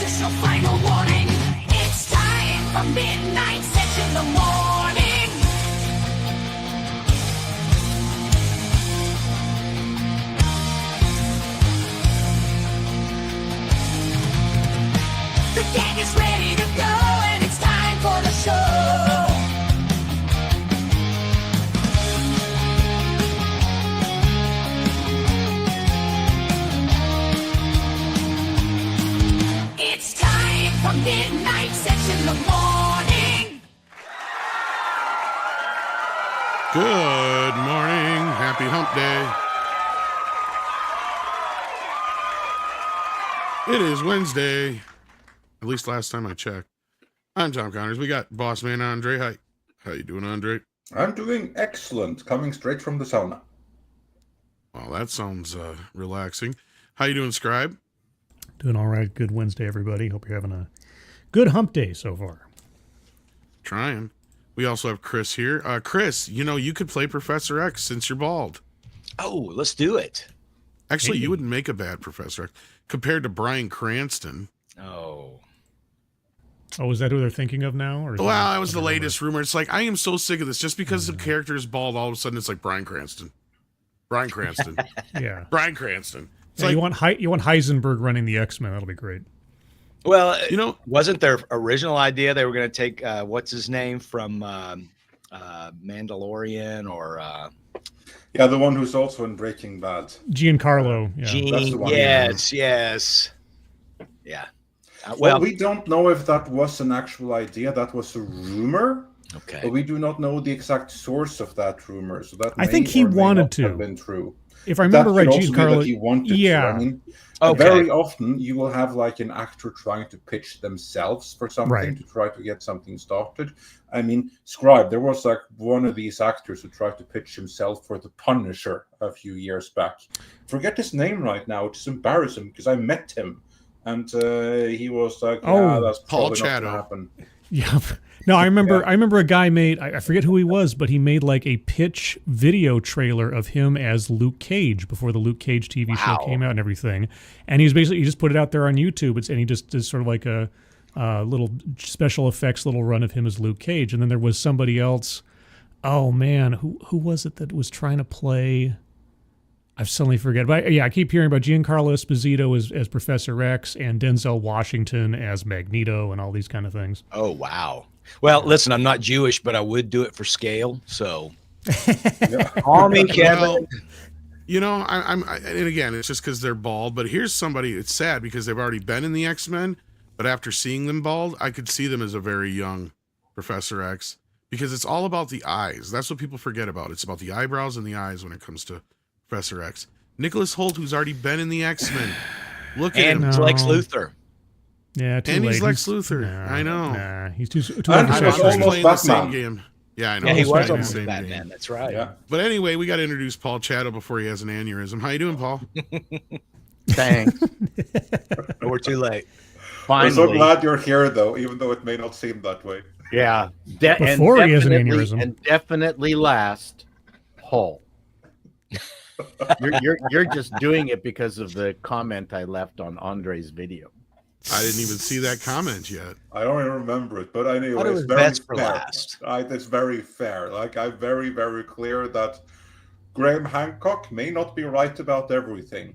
is your final warning. It's time for midnight sets in the morning. The gang is ready to go, and it's time for the show. It's time for midnight sets in the morning. Good morning. Happy hump day. It is Wednesday. At least last time I checked. I'm Tom Connors. We got boss man Andre. Hi. How you doing, Andre? I'm doing excellent. Coming straight from the sauna. Well, that sounds relaxing. How you doing, Scribe? Doing all right. Good Wednesday, everybody. Hope you're having a good hump day so far. Trying. We also have Chris here. Chris, you could play Professor X since you're bald. Oh, let's do it. Actually, Hey. you wouldn't make a bad Professor X compared to Bryan Cranston. Oh. Oh, is that who they're thinking of now? Or is Well, that that was the another latest rumor. It's like, I am so sick of this. Just because the character is bald, all of a sudden it's like Bryan Cranston. Bryan Cranston. Yeah. Bryan Cranston. It's Yeah, like, you want Heisenberg running the X-Men. That'll be great. Well, wasn't their original idea they were going to take what's his name from Mandalorian or Yeah, the one who's also in Breaking Bad. Giancarlo. Yeah. That's the Gene? one, Yes. Yeah. Well, we don't know if that was an actual idea. That was a rumor. Okay. But we do not know the exact source of that rumor. So that I think he wanted to have been true. If I remember right, That could also be that Giancarlo. he wanted Yeah. to. I mean, Okay. very often you will have like an actor trying to pitch themselves for something Right. to try to get something started. I mean, Scribe, there was like one of these actors who tried to pitch himself for The Punisher a few years back. Forget his name right now. It's embarrassing because I met him. And he was like, that's Paul probably not Chado. going to happen. Yeah. No, I remember a guy made, I forget who he was, but he made like a pitch video trailer of him as Luke Cage before the Luke Cage TV show came out and everything. And he just put it out there on YouTube. And he just did sort of like a little special effects little run of him as Luke Cage. And then there was somebody else. Oh man, who was it that was trying to play? I suddenly forget. But I keep hearing about Giancarlo Esposito as Professor X and Denzel Washington as Magneto and all these kind of things. Oh, wow. Well, listen, I'm not Jewish, but I would do it for scale. So call me Kevin. Well, I'm and again, it's just because they're bald. But here's somebody. It's sad because they've already been in the X-Men, but after seeing them bald, I could see them as a very young Professor X because it's all about the eyes. That's what people forget about. It's about the eyebrows and the eyes when it comes to Professor X. Nicholas Hoult, who's already been in the X-Men. Look at him. And Lex Luthor. Yeah, too And late. he's Lex Luthor. I know. Nah, he's too And old he for was that. almost playing the same Batman. game. Yeah, I know. Yeah, he He's was playing the almost same Batman. game. That's right. Yeah. But anyway, we got to introduce Paul Chado before he has an aneurysm. How you doing, Paul? Thanks. We're too late. I'm Finally. so glad you're here, though, even though it may not seem that way. Yeah. Before he has an definitely- aneurysm. And definitely last, Paul. You're just doing it because of the comment I left on Andre's video. I didn't even see that comment yet. I don't even remember it, but anyway, Thought it was it's very best for fair. last. It's very fair. Like, I'm very, very clear that Graham Hancock may not be right about everything,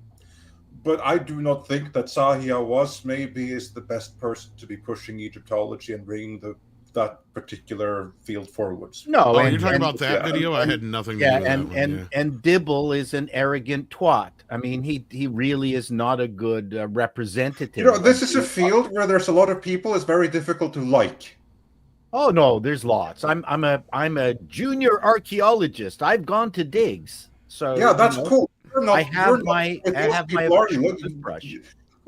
but I do not think that Sahia was maybe is the best person to be pushing Egyptology and bringing that particular field forwards. No, Oh, and, you're talking and- about that yeah, video? I and- had nothing to yeah, do with and that and one. and Dibble is an arrogant twat. I mean, he really is not a good representative. You know, this is a field where there's a lot of people. It's very difficult to like. Oh no, there's lots. I'm a junior archaeologist. I've gone to digs. So Yeah, that's you know, cool. I have my brush.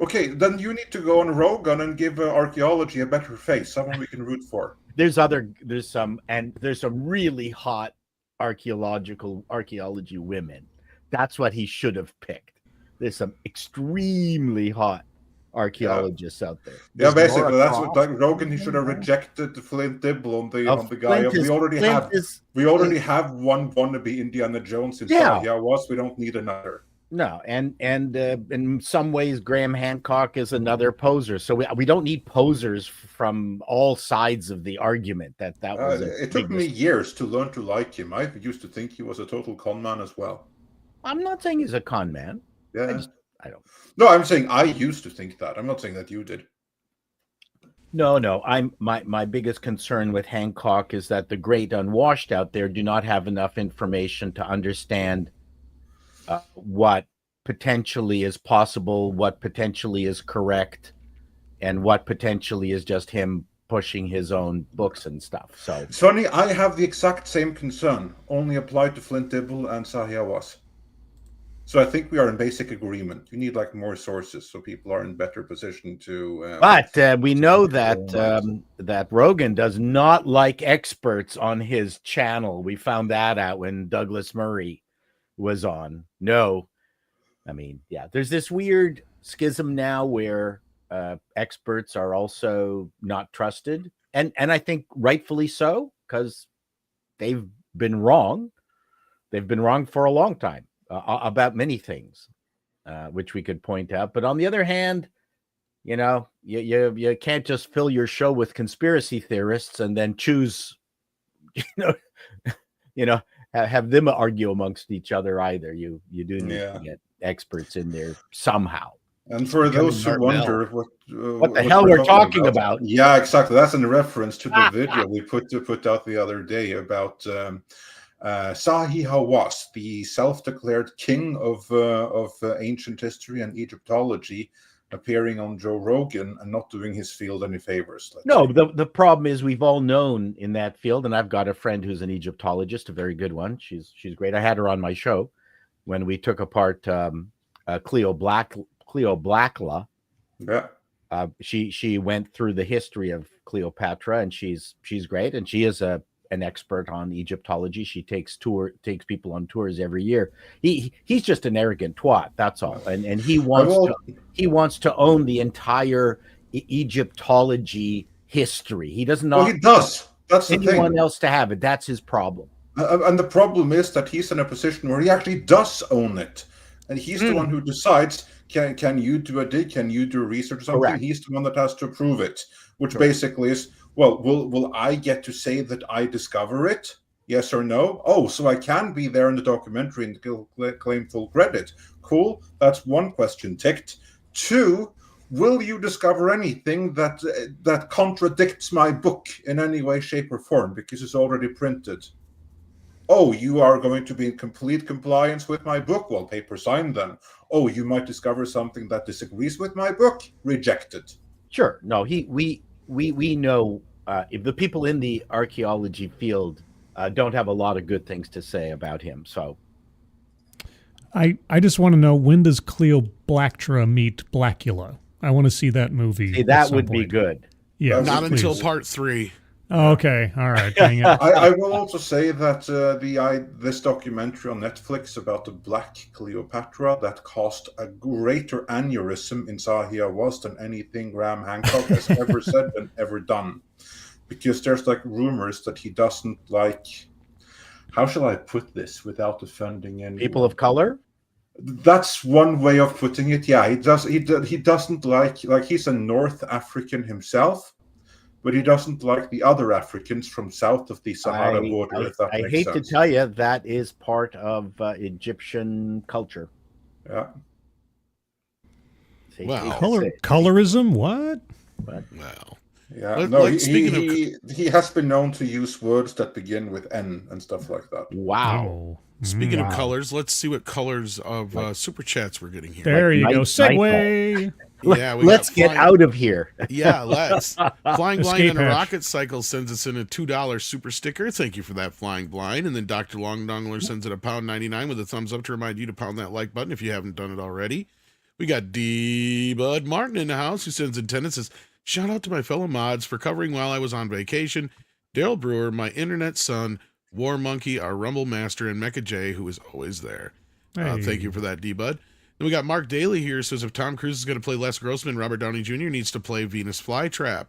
Okay, then you need to go on Rogan and give archaeology a better face, someone we can root for. There's some really hot archaeology women. That's what he should have picked. There's some extremely hot archaeologists out there. Yeah, There's basically, Laura that's Croft. what like, Rogan. He should have rejected the Flint Dibble on the guy. Flint is- We Flint is- already have one wannabe Indiana Jones in Yeah. Sahia was. We don't need another. No, and in some ways, Graham Hancock is another poser. So we don't need posers from all sides of the argument. That was it took me years to learn to like him. I used to think he was a total con man as well. I'm not saying he's a con man. Yeah, I don't. No, I'm saying I used to think that. I'm not saying that you did. No. I'm my biggest concern with Hancock is that the great unwashed out there do not have enough information to understand what potentially is possible, what potentially is correct, and what potentially is just him pushing his own books and stuff. So It's funny, I have the exact same concern, only applied to Flint Dibble and Sahia Was. So I think we are in basic agreement. You need like more sources so people are in better position to. But we know that that Rogan does not like experts on his channel. We found that out when Douglas Murray was on. No, I mean, yeah, there's this weird schism now where experts are also not trusted, and I think rightfully so, because they've been wrong. They've been wrong for a long time about many things, which we could point out. But on the other hand, you know, you can't just fill your show with conspiracy theorists and then choose, have them argue amongst each other either. You do need to get experts in there somehow. And for those who wonder what the hell we're talking about. Yeah, exactly. That's in reference to the video we put out the other day about Sahi Hawass, the self-declared king of ancient history and Egyptology, appearing on Joe Rogan and not doing his field any favors. No, the problem is we've all known in that field, and I've got a friend who's an Egyptologist, a very good one. She's great. I had her on my show when we took apart Cleo Blackla. Yeah. She went through the history of Cleopatra, and she's great, and she is an expert on Egyptology. She takes people on tours every year. He's just an arrogant twat, that's all. And he wants to own the entire Egyptology history. He does not. Well, he does. That's the thing. Anyone else to have it. That's his problem. And the problem is that he's in a position where he actually does own it, and he's the one who decides. Can you do a dig? Can you do research or something? Correct. He's the one that has to approve it, which basically is, well, will I get to say that I discover it? Yes or no? Oh, so I can be there in the documentary and claim full credit. Cool. That's one question ticked. 2, will you discover anything that contradicts my book in any way, shape, or form because it's already printed? Oh, you are going to be in complete compliance with my book? Well, paper signed then. Oh, you might discover something that disagrees with my book? Rejected. Sure. No, we know if the people in the archaeology field don't have a lot of good things to say about him. So I just want to know, when does Cleopatra meet Blackula? I want to see that movie. See, that would be good. Yeah, not please. until part 3. Oh, okay, all right. Dang it. I will also say that this documentary on Netflix about the Black Cleopatra that caused a greater aneurysm in Sahia Was than anything Graham Hancock has ever said and ever done, because there's like rumors that he doesn't like. How shall I put this without offending anyone? People of color. That's one way of putting it. Yeah, he doesn't like he's a North African himself. But he doesn't like the other Africans from south of the Sahara border. I hate to tell you, that is part of Egyptian culture. Yeah. Wow. Colorism? What? Wow. Yeah. No, he has been known to use words that begin with N and stuff like that. Wow. Speaking of colors, let's see what colors of super chats we're getting here. There you go. Segue. Yeah, let's get out of here. Yeah, let's. Flying Blind Escape and a hatch. Rocket Cycle sends us in a $2 super sticker. Thank you for that, Flying Blind. And then Dr. Long Dongler sends it £1.99 with a thumbs up to remind you to pound that like button if you haven't done it already. We got D. Bud Martin in the house who sends in 10 and says, shout out to my fellow mods for covering while I was on vacation. Daryl Brewer, my internet son, War Monkey, our Rumble Master, and Mecha J, who is always there. Hey. Thank you for that, D. Bud. Then we got Mark Daly here, says if Tom Cruise is going to play Les Grossman, Robert Downey Jr. needs to play Venus Flytrap.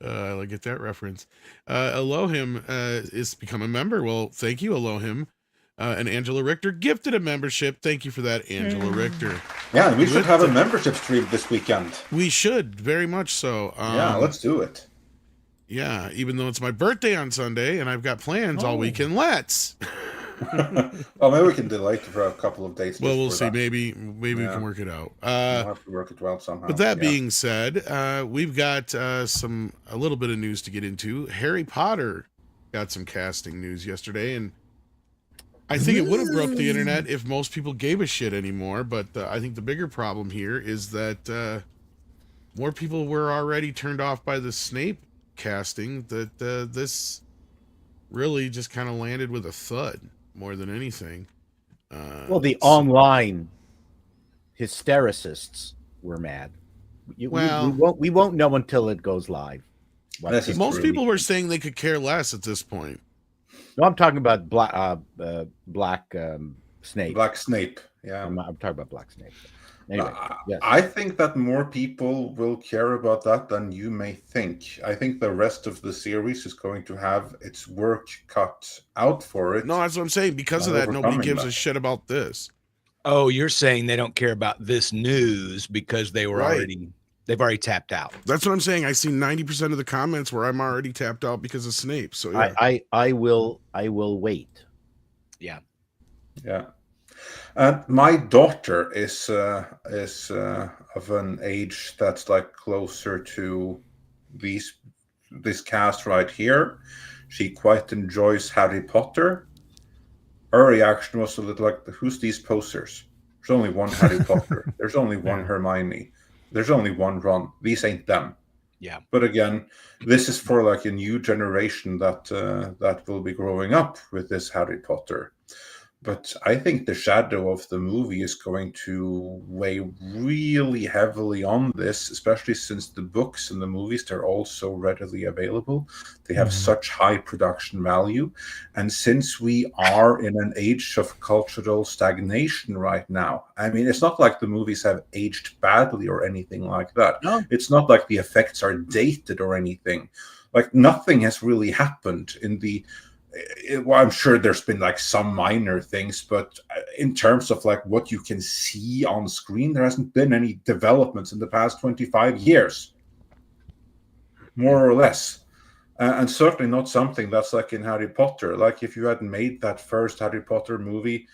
I get that reference. Elohim is become a member. Well, thank you, Elohim. And Angela Richter gifted a membership. Thank you for that, Angela Richter. Yeah, we should have a membership stream this weekend. We should, very much so. Yeah, let's do it. Yeah, even though it's my birthday on Sunday and I've got plans all weekend, let's. Well, maybe we can delay it for a couple of days. Well, we'll see. Maybe we can work it out. We'll have to work it out somehow. But that being said, we've got a little bit of news to get into. Harry Potter got some casting news yesterday, and I think it would have broke the internet if most people gave a shit anymore. But I think the bigger problem here is that more people were already turned off by the Snape casting. That this really just kind of landed with a thud more than anything. Well, the online hystericists were mad. We won't know until it goes live. Most people were saying they could care less at this point. No, I'm talking about Black Snape. Black Snape. Yeah, I'm talking about Black Snape. Anyway, yes. I think that more people will care about that than you may think. I think the rest of the series is going to have its work cut out for it. No, that's what I'm saying. Because of that, nobody gives a shit about this. Oh, you're saying they don't care about this news because they've already tapped out. That's what I'm saying. I see 90% of the comments where I'm already tapped out because of Snape. So yeah. I will wait. Yeah. Yeah. And my daughter is of an age that's like closer to this cast right here. She quite enjoys Harry Potter. Her reaction was a little like, "Who's these posters? There's only one Harry Potter. There's only one Hermione. There's only one Ron. These ain't them." Yeah. But again, this is for like a new generation that will be growing up with this Harry Potter. But I think the shadow of the movie is going to weigh really heavily on this, especially since the books and the movies, they're all so readily available. They have such high production value. And since we are in an age of cultural stagnation right now, I mean, it's not like the movies have aged badly or anything like that. No. It's not like the effects are dated or anything. Like nothing has really happened in the... Well, I'm sure there's been like some minor things, but in terms of like what you can see on screen, there hasn't been any developments in the past 25 years, more or less. And certainly not something that's like in Harry Potter. Like if you had made that first Harry Potter movie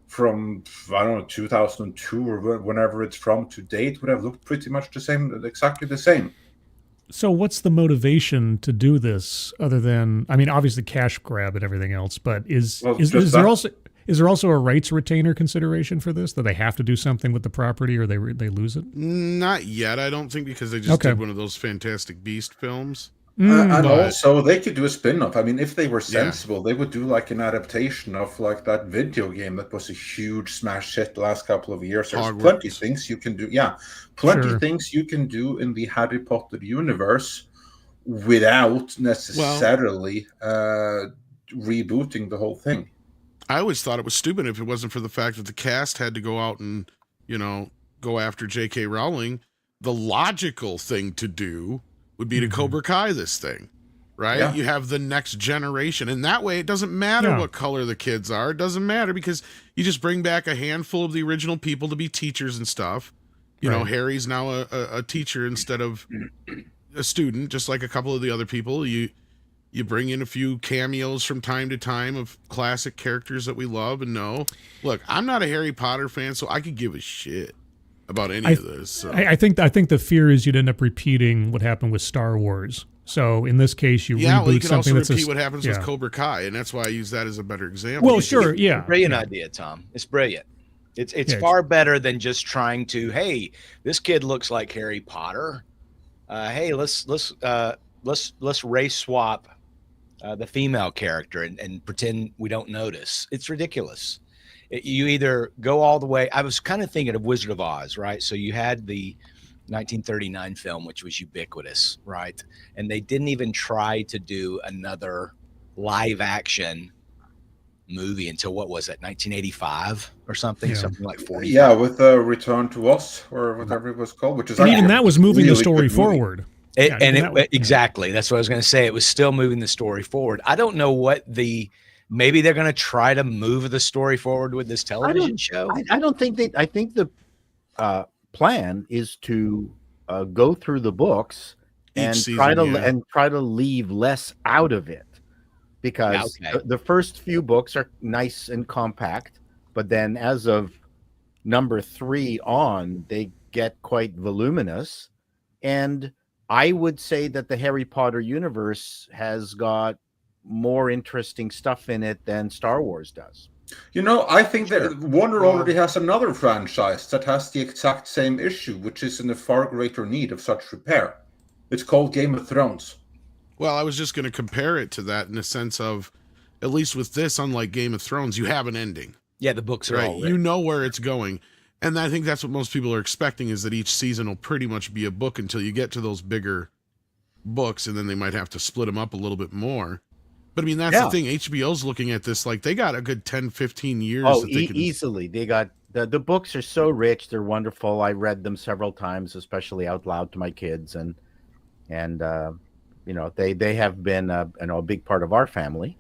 from, I don't know, 2002 or whenever it's from to date, would have looked pretty much the same, exactly the same. So what's the motivation to do this other than, I mean, obviously cash grab and everything else, but is there also a rights retainer consideration for this, that they have to do something with the property or they lose it? Not yet, I don't think, because they just did one of those Fantastic Beast films. And also they could do a spin-off. I mean, if they were sensible, they would do like an adaptation of like that video game that was a huge smash hit the last couple of years. There's plenty of things you can do. Yeah, plenty of things you can do in the Harry Potter universe without necessarily rebooting the whole thing. I always thought it was stupid if it wasn't for the fact that the cast had to go out and, go after J.K. Rowling. The logical thing to do would be to Cobra Kai this thing, right? Yeah. You have the next generation, and that way it doesn't matter what color the kids are. It doesn't matter because you just bring back a handful of the original people to be teachers and stuff. You know, Harry's now a teacher instead of a student, just like a couple of the other people. You bring in a few cameos from time to time of classic characters that we love and know. Look, I'm not a Harry Potter fan, so I could give a shit about any of this. So. I think the fear is you'd end up repeating what happened with Star Wars. So in this case, you reboot you can something also that's repeat what happens with Cobra Kai, and that's why I use that as a better example. Well, sure, yeah, brilliant idea, Tom. It's brilliant. It's far better than just trying to. Hey, this kid looks like Harry Potter. Hey, let's race swap the female character and pretend we don't notice. It's ridiculous. You either go all the way. I was kind of thinking of Wizard of Oz, right? So you had the 1939 film, which was ubiquitous, right? And they didn't even try to do another live action movie until what was it, 1985 or something, something like 40. Yeah, with Return to Oz or whatever it was called, which is even that was moving the story forward. Exactly. That's what I was going to say. It was still moving the story forward. I don't know what the maybe they're going to try to move the story forward with this television show. I don't think they. I think the plan is to go through the books and Each season, try to leave less out of it, because the first few books are nice and compact, but then as of number 3 on, they get quite voluminous. And I would say that the Harry Potter universe has got more interesting stuff in it than Star Wars does. You know, I think that Warner already has another franchise that has the exact same issue, which is in a far greater need of such repair. It's called Game of Thrones. Well, I was just going to compare it to that in a sense of, at least with this, unlike Game of Thrones, you have an ending. Yeah, the books are right. all written. You know where it's going. And I think that's what most people are expecting, is that each season will pretty much be a book until you get to those bigger books, and then they might have to split them up a little bit more. But I mean, that's the thing. HBO's looking at this like they got a good 10, 15 years. Oh, that they can... easily. They got the books are so rich. They're wonderful. I read them several times, especially out loud to my kids. And you know, they have been a big part of our famay.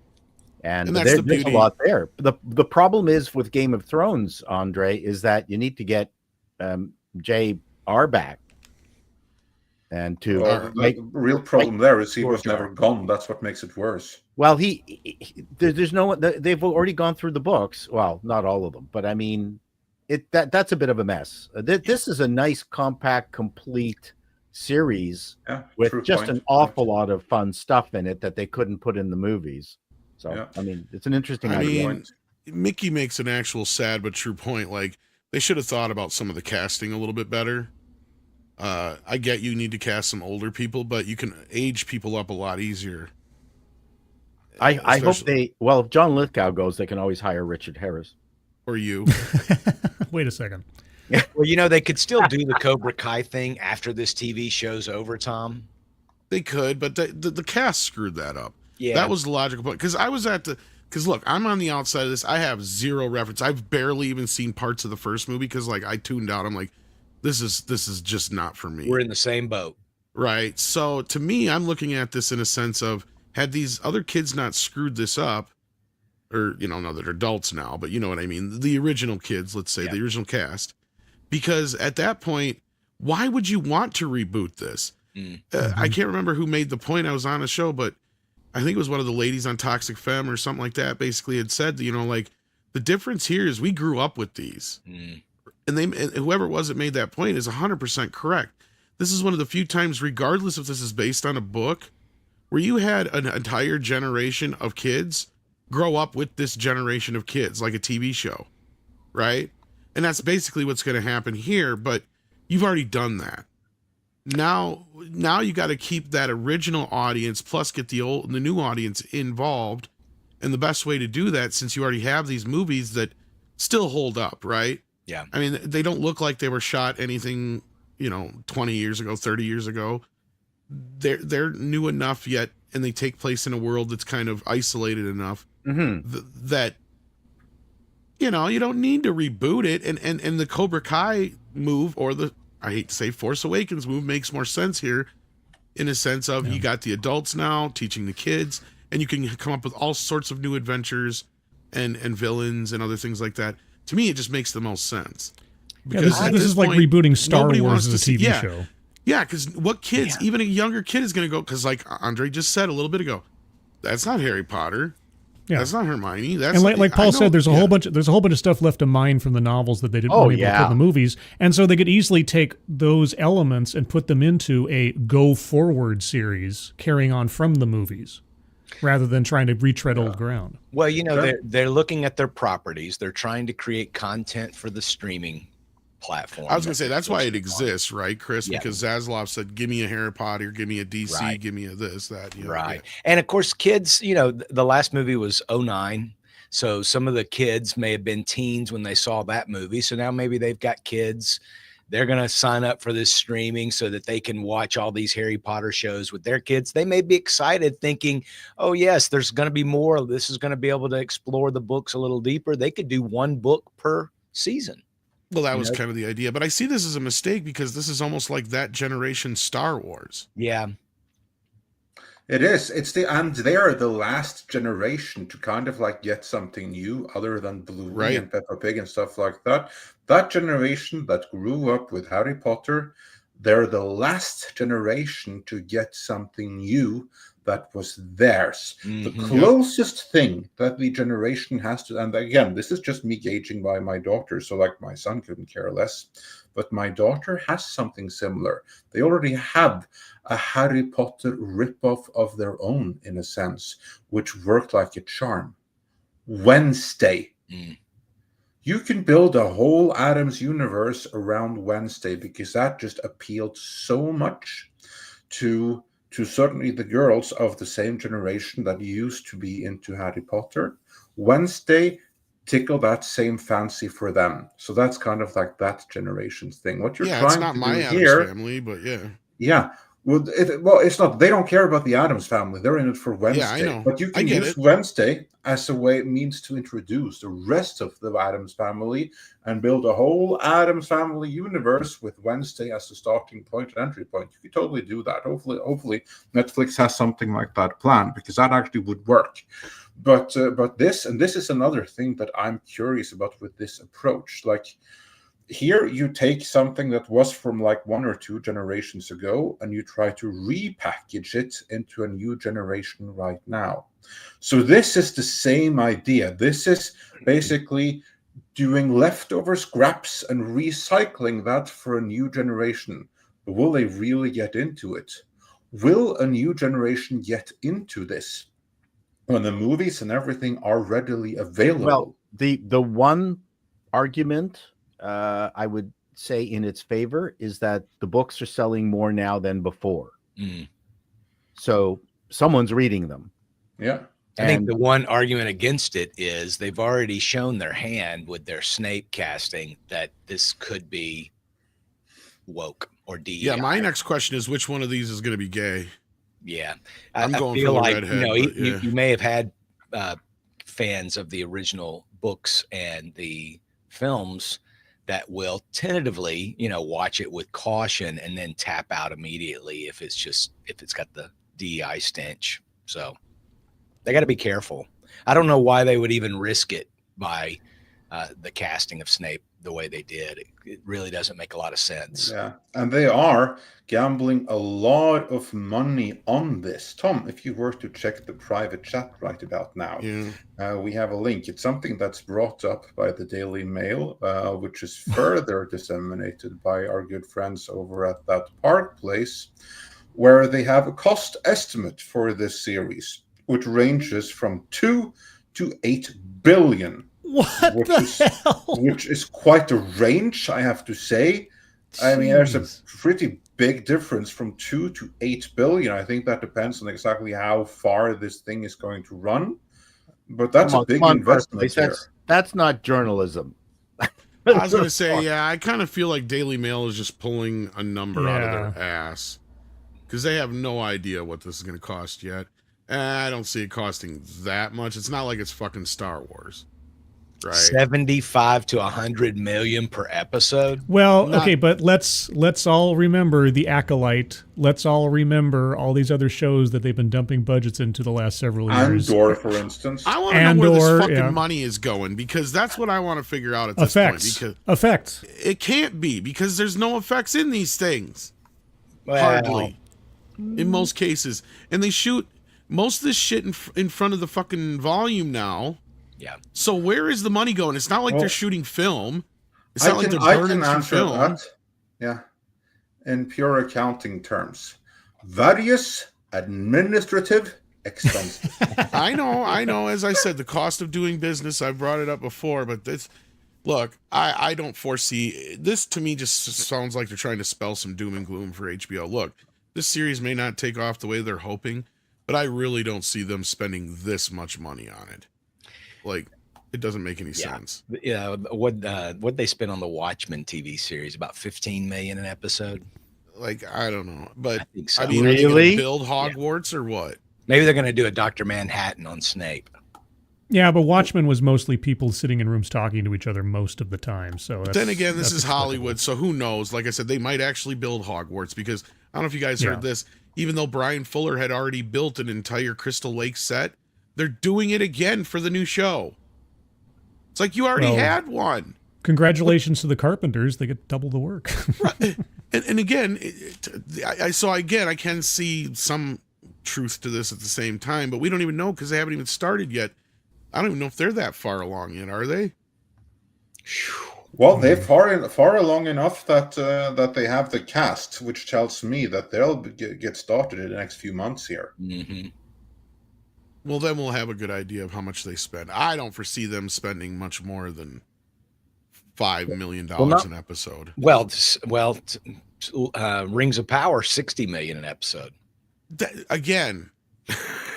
And there's a lot there. The problem is with Game of Thrones, Andre, is that you need to get J.R. back. And to the real problem there is he was never gone. That's what makes it worse. Well, there's no one. They've already gone through the books. Well, not all of them, but I mean, that's a bit of a mess. This is a nice, compact, complete series with just an awful lot of fun stuff in it that they couldn't put in the movies. So, I mean, it's an interesting idea. Mean, Mickey makes an actual sad but true point. Like, they should have thought about some of the casting a little bit better. I get you need to cast some older people, but you can age people up a lot easier. I hope if John Lithgow goes, they can always hire Richard Harris. Or you. Wait a second. Well, you know, they could still do the Cobra Kai thing after this TV show's over, Tom. They could, but the cast screwed that up. Yeah. That was the logical point. Because look, I'm on the outside of this. I have zero reference. I've barely even seen parts of the first movie because, like, I tuned out. I'm like, this is just not for me. We're in the same boat. Right. So to me, I'm looking at this in a sense of, had these other kids not screwed this up, or, you know, no, they're adults now, but you know what I mean? The original kids, let's say, the original cast. Because at that point, why would you want to reboot this? I can't remember who made the point. I was on a show, but I think it was one of the ladies on Toxic Femme or something like that, basically had said, you know, like, the difference here is we grew up with these. And whoever it was that made that point is 100% correct. This is one of the few times, regardless if this is based on a book, where you had an entire generation of kids grow up with this generation of kids, like a TV show, right? And that's basically what's going to happen here, but you've already done that. Now you got to keep that original audience plus get the new audience involved. And the best way to do that, since you already have these movies that still hold up, right? Yeah. I mean, they don't look like they were shot anything, 20 years ago, 30 years ago. They're new enough yet, and they take place in a world that's kind of isolated enough that, you don't need to reboot it. And the Cobra Kai move, or I hate to say Force Awakens move, makes more sense here in a sense of you got the adults now teaching the kids, and you can come up with all sorts of new adventures and villains and other things like that. To me, it just makes the most sense. Because this is like rebooting Star Wars as a TV show. Yeah, because what kids, even a younger kid is going to go, because like Andre just said a little bit ago, that's not Harry Potter. Yeah. That's not Hermione. That's and like Paul said, there's a whole bunch of stuff left to mine from the novels that they didn't want to put in the movies, and so they could easily take those elements and put them into a go forward series carrying on from the movies, rather than trying to retread old ground. Well, they're looking at their properties. They're trying to create content for the streaming platform. I was going to say, that's why it exists, right, Chris? Yeah. Because Zaslav said, give me a Harry Potter, give me a DC, give me a this, that. Right. Yeah. And of course, kids, the last movie was 2009. So some of the kids may have been teens when they saw that movie. So now maybe they've got kids. They're going to sign up for this streaming so that they can watch all these Harry Potter shows with their kids. They may be excited thinking, oh, yes, there's going to be more. This is going to be able to explore the books a little deeper. They could do one book per season. Well, that was kind of the idea. But I see this as a mistake because this is almost like that generation Star Wars. Yeah. It is. And they're the last generation to kind of like get something new other than Bluey Right. and Peppa Pig and stuff like that. That generation that grew up with Harry Potter, they're the last generation to get something new that was theirs. The closest thing that the generation has to, and again, this is just me gauging by my daughter, so like my son couldn't care less, but my daughter has something similar. They already have a Harry Potter ripoff of their own, in a sense, which worked like a charm. Wednesday. You can build a whole Adams universe around Wednesday because that just appealed so much to certainly the girls of the same generation that used to be into Harry Potter. Wednesday tickled that same fancy for them. So that's kind of like that generation's thing. What you're trying it's not to my do Addams here, family, but yeah. Yeah. Well, it's not. They don't care about the Addams family. They're in it for Wednesday. Yeah, I know. But you can use Wednesday as a means to introduce the rest of the Addams family and build a whole Addams family universe with Wednesday as a starting point and entry point. You could totally do that. Hopefully, Netflix has something like that planned, because that actually would work. But this is another thing that I'm curious about with this approach. Like, here you take something that was from like 1 or 2 generations ago and you try to repackage it into a new generation right now. So this is the same idea. This is basically doing leftover scraps and recycling that for a new generation. But will they really get into it? Will a new generation get into this when the movies and everything are readily available? Well, the one argument I would say in its favor is that the books are selling more now than before. So someone's reading them. Yeah. I think the one argument against it is they've already shown their hand with their Snape casting that this could be woke or DEI. Yeah, my next question is, which one of these is going to be gay? Yeah. I'm going feel for the like, redhead. you may have had fans of the original books and the films that will tentatively, watch it with caution and then tap out immediately if it's got the DEI stench. So they got to be careful. I don't know why they would even risk it by the casting of Snape the way they did. It really doesn't make a lot of sense. Yeah, and they are gambling a lot of money on this. Tom, if you were to check the private chat right about now, we have a link. It's something that's brought up by the Daily Mail, which is further disseminated by our good friends over at that Park Place, where they have a cost estimate for this series, which ranges from 2 to 8 billion. What the hell? Which is quite a range, I have to say. Jeez. I mean, there's a pretty big difference from 2 to 8 billion. I think that depends on exactly how far this thing is going to run. But that's a big investment there. That's not journalism. I was going to say, I kind of feel like Daily Mail is just pulling a number out of their ass, because they have no idea what this is going to cost yet. And I don't see it costing that much. It's not like it's fucking Star Wars. Right. 75 to 100 million per episode. Well, okay, but let's all remember The Acolyte. Let's all remember all these other shows that they've been dumping budgets into the last several years. Andor, for instance. I want to know where this fucking money is going, because that's what I want to figure out at this point. Because effects. It can't be, because there's no effects in these things. Well, hardly. In most cases. And they shoot most of this shit in front of the fucking volume now. Yeah. So where is the money going? It's not like they're shooting film. It's not like they're burning through film. That. Yeah. In pure accounting terms. Various administrative expenses. I know. As I said, the cost of doing business, I've brought it up before, but look, I don't foresee this. To me, just sounds like they're trying to spell some doom and gloom for HBO. Look, this series may not take off the way they're hoping, but I really don't see them spending this much money on it. Like, it doesn't make any sense. Yeah, what they spent on the Watchmen TV series, about 15 million an episode. Like, I don't know, but I think so. I mean, really? Are they gonna build Hogwarts or what? Maybe they're going to do a Dr. Manhattan on Snape. Yeah, but Watchmen was mostly people sitting in rooms talking to each other most of the time. So then again, this is Hollywood, so who knows? Like I said, they might actually build Hogwarts, because I don't know if you guys heard this. even though Brian Fuller had already built an entire Crystal Lake set, they're doing it again for the new show. It's like you already had one. Congratulations to the Carpenters. They get double the work. Right. And again, I can see some truth to this at the same time, but we don't even know because they haven't even started yet. I don't even know if they're that far along yet, are they? Well, they're far along enough that that they have the cast, which tells me that they'll get started in the next few months here. Mm-hmm. Well, then we'll have a good idea of how much they spend. I don't foresee them spending much more than $5 million an episode. Rings of Power, $60 million an episode. Again,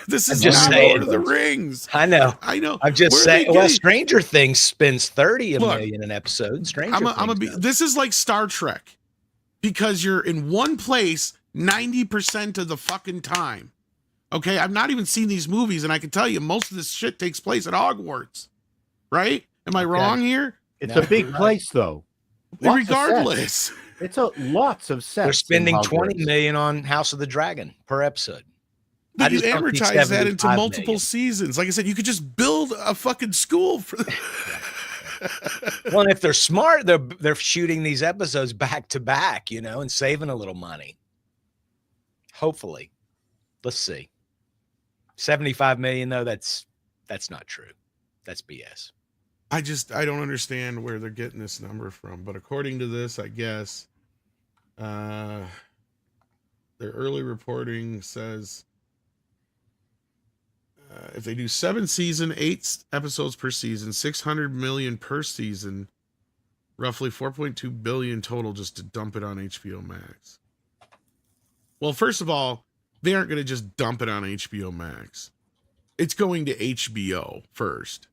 this is just not saying, Lord of the Rings. I know. I'm just saying. Well, Stranger Things spends $30 million an episode. This is like Star Trek, because you're in one place 90% of the fucking time. Okay, I've not even seen these movies, and I can tell you most of this shit takes place at Hogwarts. Right? Am I wrong here? It's a big place, though. Regardless, it's lots of sets. They're spending $20 million on House of the Dragon per episode. But you amortize that into multiple seasons. Like I said, you could just build a fucking school for. Well, and if they're smart, they're shooting these episodes back to back, and saving a little money. Hopefully, let's see. 75 million though. That's not true. That's BS. I don't understand where they're getting this number from. But according to this, I guess, their early reporting says. If they do 7 seasons, 8 episodes per season, 600 million per season, roughly 4.2 billion total just to dump it on HBO Max. Well, first of all, they aren't going to just dump it on HBO Max. It's going to HBO first,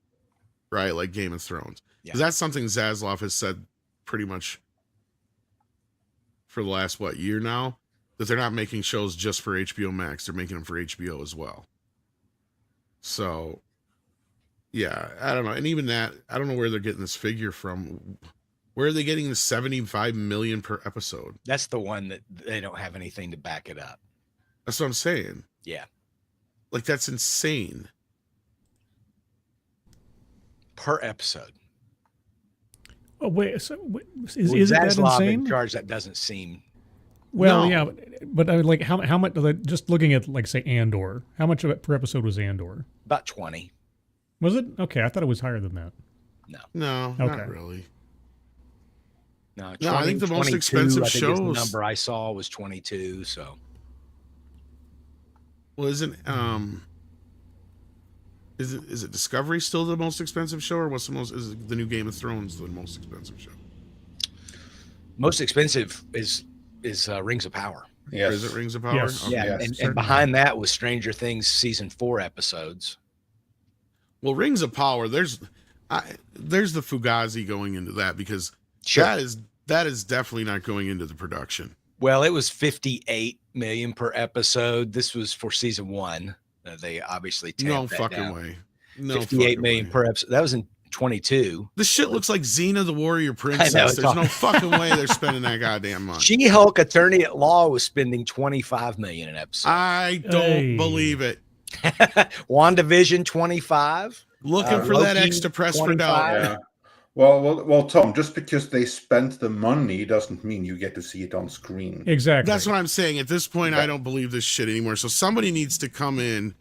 right? Like Game of Thrones. Yeah. That's something Zaslav has said pretty much for the last, year now? That they're not making shows just for HBO Max. They're making them for HBO as well. So, yeah, I don't know. And even that, I don't know where they're getting this figure from. Where are they getting the 75 million per episode? That's the one that they don't have anything to back it up. That's what I'm saying. Yeah. Like, that's insane. Per episode. Oh, wait. So, is it that insane? In charge, that doesn't seem. Well, no. Yeah, but I would like how much? Just looking at say Andor, how much of it per episode was Andor? About 20. Was it? Okay, I thought it was higher than that. No, okay. Not really. No, 20, I think the most expensive shows. The number I saw was 22. So, well, is it Discovery still the most expensive show, or what's the most? Is the new Game of Thrones the most expensive show? Most expensive is Rings of Power. Yes. Is it Rings of Power? Yes. Okay. Yeah, and behind that was Stranger Things season 4 episodes. Well, Rings of Power, there's the Fugazi going into that, because that is definitely not going into the production. Well, it was 58 million per episode. This was for season 1. They obviously tamped that down. Way. 58 million per episode. That was in 22. This shit looks like Xena the Warrior Princess. There's no fucking way they're spending that goddamn money. She-Hulk Attorney at Law was spending 25 million an episode. I don't believe it. WandaVision 25. Looking for Loki, that extra press for doubt. Yeah. Well, Tom, just because they spent the money doesn't mean you get to see it on screen. Exactly. That's what I'm saying. At this point, I don't believe this shit anymore. So somebody needs to come in.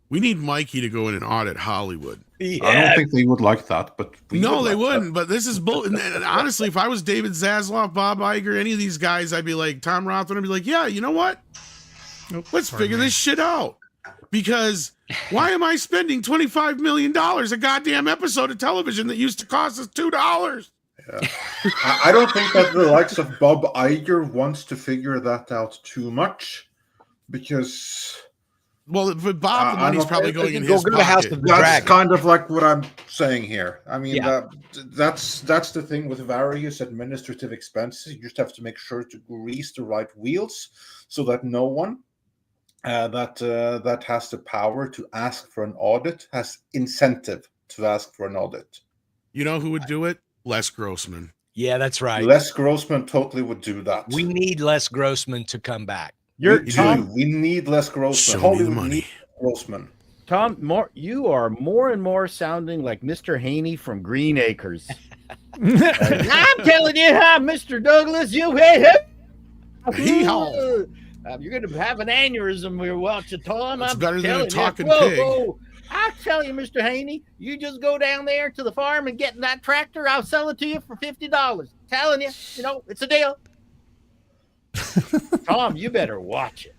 We need Mikey to go in and audit Hollywood. Yeah. I don't think they would like that, but no, they wouldn't. But this is bull. And honestly, if I was David Zaslav, Bob Iger, any of these guys, I'd be like Tom Rothman. I'd be like, yeah, you know what? Let's figure this shit out. Because why am I spending $25 million a goddamn episode of television that used to cost us $2? Yeah. I don't think that the likes of Bob Iger wants to figure that out too much, because. Well, for Bob, the money's probably going in his pocket. House of the That's Dragon. kind of like what I'm saying here. I mean, that's the thing with various administrative expenses. You just have to make sure to grease the right wheels so that no one that has the power to ask for an audit has incentive to ask for an audit. You know who would do it? Les Grossman. Yeah, that's right. Les Grossman totally would do that. We need Les Grossman to come back. You're We Tom. do. We need less Grossman. Show me the Hollywood money. needs Grossman. Tom, you are more and more sounding like Mr. Haney from Green Acres. I'm telling you, Mr. Douglas, Hee-haw. You're going to have an aneurysm when you're watching Tom. It's I'm better than a telling talking you. Whoa, pig. whoa. I tell you, Mr. Haney, you just go down there to the farm and get that tractor. I'll sell it to you for $50. Telling you, it's a deal. Tom, you better watch it.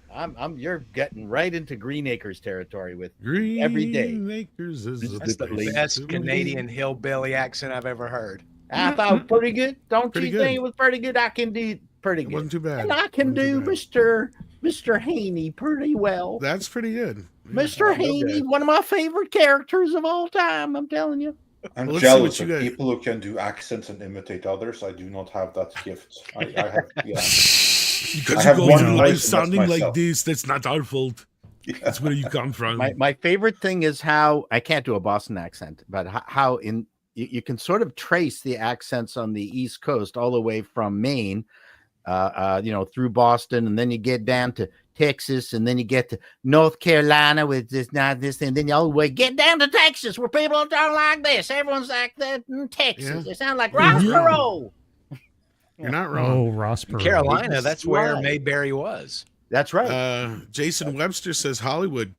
You're getting right into Green Acres territory with Green every day. Acres is That's the place best to Canadian be. hillbilly accent I've ever heard. I thought it was pretty good. Don't Pretty you good. think it was pretty good? I can do pretty It good. wasn't too bad. And I can Wasn't too do bad. Mr. Haney pretty well. That's pretty good. Mr. Haney, one of my favorite characters of all time. I'm telling you. I'm Well, let's see what jealous you of got. people who can do accents and imitate others. I do not have that gift. I have, yeah. Because I you have go one through voice, life and that's sounding like myself. this. That's not our fault. That's where you come from. My favorite thing is how I can't do a Boston accent, but how you can sort of trace the accents on the East Coast all the way from Maine, through Boston, and then you get down to Texas, and then you get to North Carolina with this, and then you all the way get down to Texas where people don't like this. Everyone's like that in Texas. Yeah. They sound like You're Ross not wrong. Perot. You're not wrong. Oh, Ross Perot. Carolina, that's where Right. Mayberry was. That's right. Jason Webster says Hollywood,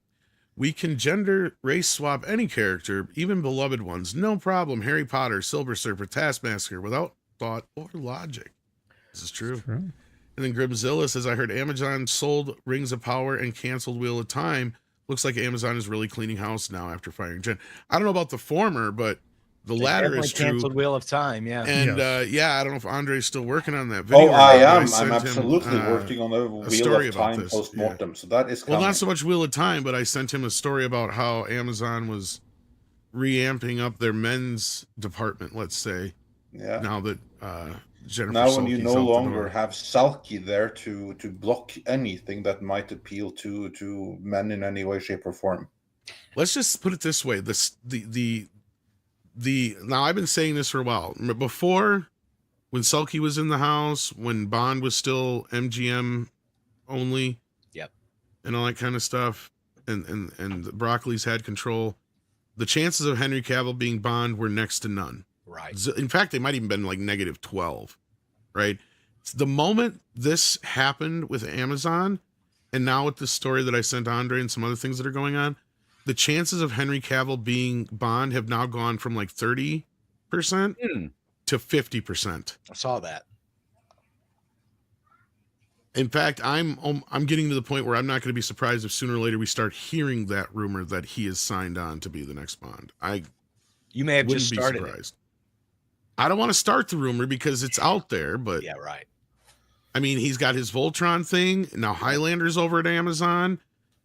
we can gender race swap any character, even beloved ones. No problem. Harry Potter, Silver Surfer, Taskmaster, without thought or logic. This is true. True. And then Grimzilla says, I heard Amazon sold Rings of Power and canceled Wheel of Time. Looks like Amazon is really cleaning house now after firing Jen. I don't know about the former, but the They latter definitely is true. canceled Wheel of Time, yeah. And Yes. I don't know if Andre's still working on that video. Oh, or I not, but am. I'm sent him, absolutely working on a Wheel story of about Time this, post-mortem. So that is Well, coming. not so much Wheel of Time, but I sent him a story about how Amazon was reamping up their men's department, let's say, Yeah. now that Jennifer Now when you Sulky's no out the longer door. have Salky there to block anything that might appeal to men in any way, shape, or form. Let's just put it this way: now I've been saying this for a while. Before, when Sulky was in the house, when Bond was still MGM only, Yep, and all that kind of stuff, and the Broccoli's had control. The chances of Henry Cavill being Bond were next to none. right. In fact, they might even been like -12, right? The moment this happened with Amazon, and now with the story that I sent Andre and some other things that are going on, the chances of Henry Cavill being Bond have now gone from like 30% to 50%. I saw that. In fact, I'm getting to the point where I'm not going to be surprised if sooner or later we start hearing that rumor that he is signed on to be the next Bond. You may have Wouldn't just be started surprised. I don't want to start the rumor because it's out there, but it. Yeah, right. I mean, he's got his Voltron thing now. Highlander's over at Amazon.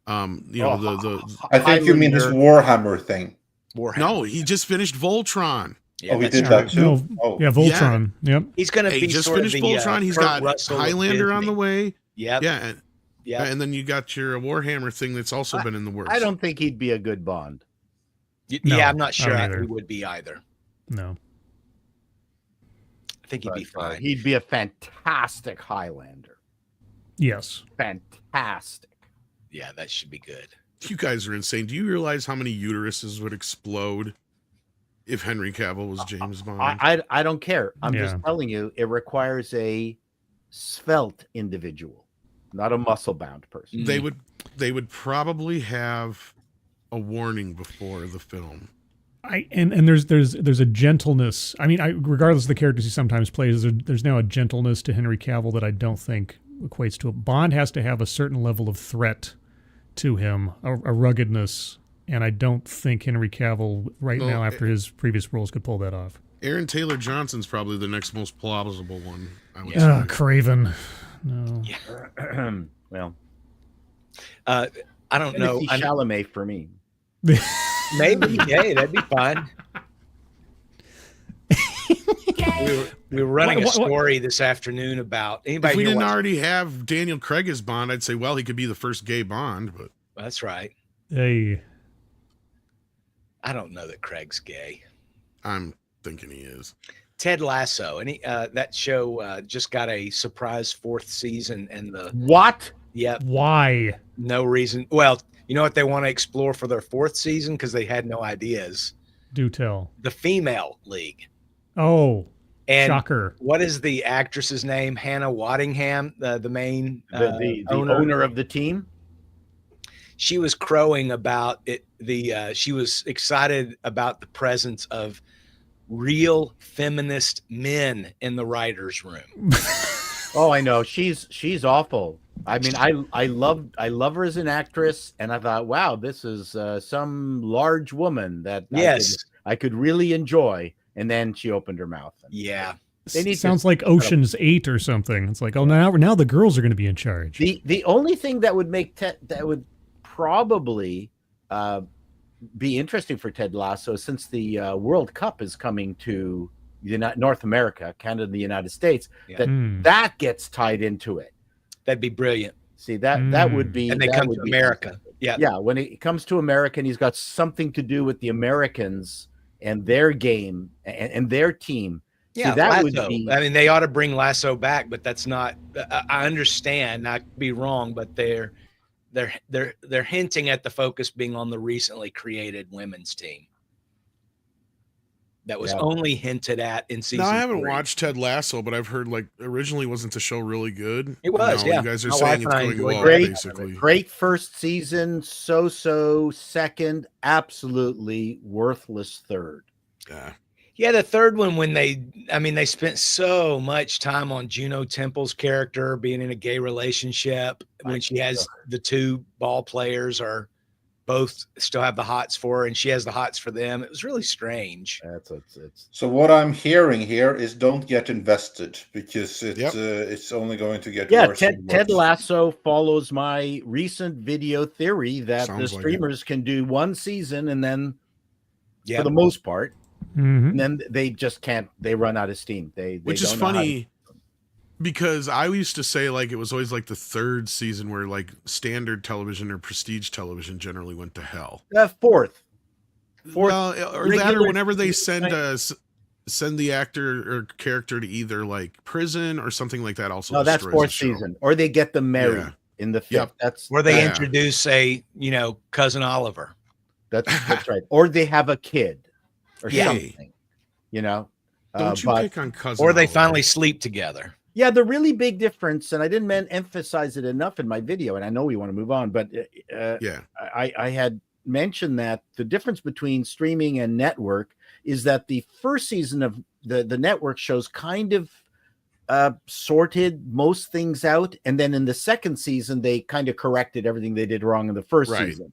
The I think you mean his Warhammer thing. Warhammer. no, he just finished Voltron. Yeah, Oh, he that's did true. that too. No, Oh, yeah, Voltron. Yep. He's going to He be just sort finished of the, Voltron. He's Kurt got Russell of Highlander on the Disney. way. Yep. Yeah, Yep. and then you got your Warhammer thing that's also been in the works. I don't think he'd be a good Bond. No, Yeah, I'm not I sure don't he either. would be either. No. I think he'd be But, fine. he'd be a fantastic Highlander. Yes. Fantastic. Yeah, that should be good. You guys are insane. Do you realize how many uteruses would explode if Henry Cavill was James Bond? I don't care. I'm Yeah. just telling you, it requires a svelte individual, not a muscle-bound person. They would probably have a warning before the film. And there's a gentleness. I mean, regardless of the characters he sometimes plays, there's now a gentleness to Henry Cavill that I don't think equates to it. Bond has to have a certain level of threat to him, a ruggedness, and I don't think Henry Cavill now, after his previous roles, could pull that off. Aaron Taylor Johnson's probably the next most plausible one, I would Ah, say. Craven. No. Well, I don't know. Timothy Chalamet for me. Maybe. Hey, that'd be fine. We were running a What- story this afternoon about anybody If we here didn't watch- already have Daniel Craig as Bond, I'd say, well, he could be the first gay Bond, but That's right. Hey. I don't know that Craig's gay. I'm thinking he is. Ted Lasso, and that show just got a surprise 4th season, and the What? Yep. Why? No reason. Well, you know what they want to explore for their 4th season because they had no ideas. Do tell. The female league. Oh, And shocker. what is the actress's name? Hannah Waddingham, the main The owner of the team. She was crowing about it. She was excited about the presence of real feminist men in the writers' room. Oh, I know. She's awful. I mean, I love her as an actress, and I thought, wow, this is some large woman that Yes. I could really enjoy. And then she opened her mouth. Yeah. They need Sounds like Ocean's 8 or something. It's like, oh, now the girls are going to be in charge. The only thing that would make that would probably be interesting for Ted Lasso, since the World Cup is coming to North America, Canada, and the United States, that gets tied into it. That'd be brilliant. See, that would be, and they come to America. Yeah, when it comes to America, and he's got something to do with the Americans and their game and their team. Yeah, see, that Lasso. would be. I mean, they ought to bring Lasso back, but that's not. I understand. I could be wrong, but they're hinting at the focus being on the recently created women's team. That was only hinted at in season. No, I haven't 3. watched Ted Lasso, but I've heard like originally wasn't the show really good. It was, now yeah. You guys are My saying wife it's and I going enjoyed well, it. basically. Great first season, so second, absolutely worthless third. Yeah. Yeah, the third one when they spent so much time on Juno Temple's character being in a gay relationship when she has the 2 ball players are both still have the hots for her and she has the hots for them. It was really strange. So what I'm hearing here is don't get invested because it's only going to get worse. and worse. Ted Lasso follows my recent video theory that Sounds the like streamers can do one season and then, for the most part, and then they just can't. They run out of steam. Which is funny because I used to say like it was always like the 3rd season where like standard television or prestige television generally went to hell. Fourth. Well, or that, or whenever they send the actor or character to either like prison or something like that. Also, no, that's destroys 4th the show. season, or they get them married in the 5th. Yep. That's where they introduce cousin Oliver. That's right, or they have a kid or something. Don't you pick on cousin? Or they Oliver. finally sleep together. Yeah, the really big difference, and I didn't emphasize it enough in my video, and I know we want to move on, but I had mentioned that the difference between streaming and network is that the first season of the network shows kind of sorted most things out, and then in the second season, they kind of corrected everything they did wrong in the first season.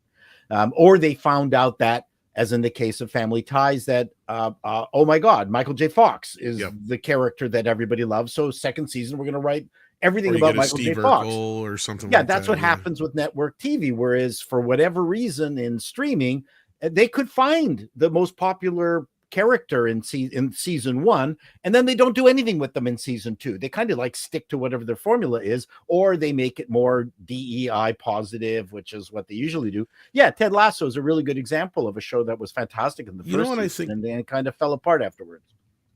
Or they found out that, as in the case of Family Ties, that oh my God, Michael J. Fox is the character that everybody loves. So second season, we're going to write everything about Michael J. Fox or something. Yeah, like that's that, what happens with network TV. Whereas for whatever reason in streaming, they could find the most popular character in season 1, and then they don't do anything with them in season 2. They kind of like stick to whatever their formula is, or they make it more DEI positive, which is what they usually do. Yeah, Ted Lasso is a really good example of a show that was fantastic in the first season, and then it kind of fell apart afterwards.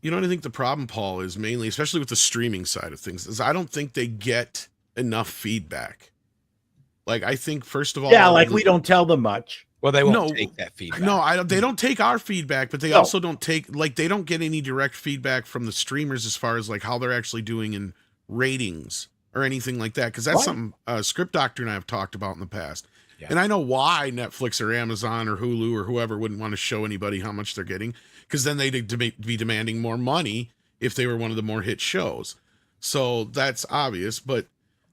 You know what I think the problem, Paul, is mainly, especially with the streaming side of things, is I don't think they get enough feedback. Like, I think, first of all... Yeah, like we don't tell them much. Well, they won't take that feedback. No, they don't take our feedback, but they also don't take, like, they don't get any direct feedback from the streamers as far as, like, how they're actually doing in ratings or anything like that. Because that's something Script Doctor and I have talked about in the past. Yeah. And I know why Netflix or Amazon or Hulu or whoever wouldn't want to show anybody how much they're getting, because then they'd be demanding more money if they were one of the more hit shows. So that's obvious. But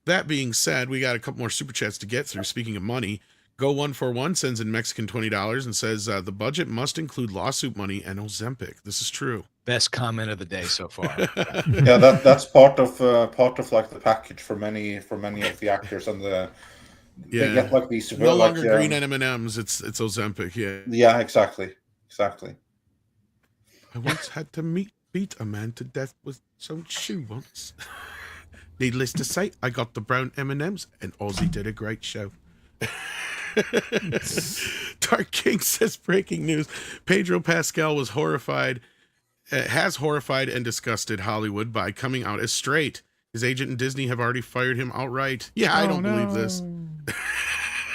that being said, we got a couple more super chats to get through. Speaking of money, Go141 sends in Mexican $20 and says the budget must include lawsuit money and Ozempic. This is true. Best comment of the day so far. Yeah, that's part of like the package for many of the actors, and they get like these no longer green M&Ms. It's Ozempic. Yeah, exactly. I once had to beat a man to death with some shoe once. Needless to say, I got the brown M&Ms, and Ozzy did a great show. Dark King says, breaking news: Pedro Pascal has horrified and disgusted Hollywood by coming out as straight His agent and Disney have already fired him outright. Yeah, I don't believe this.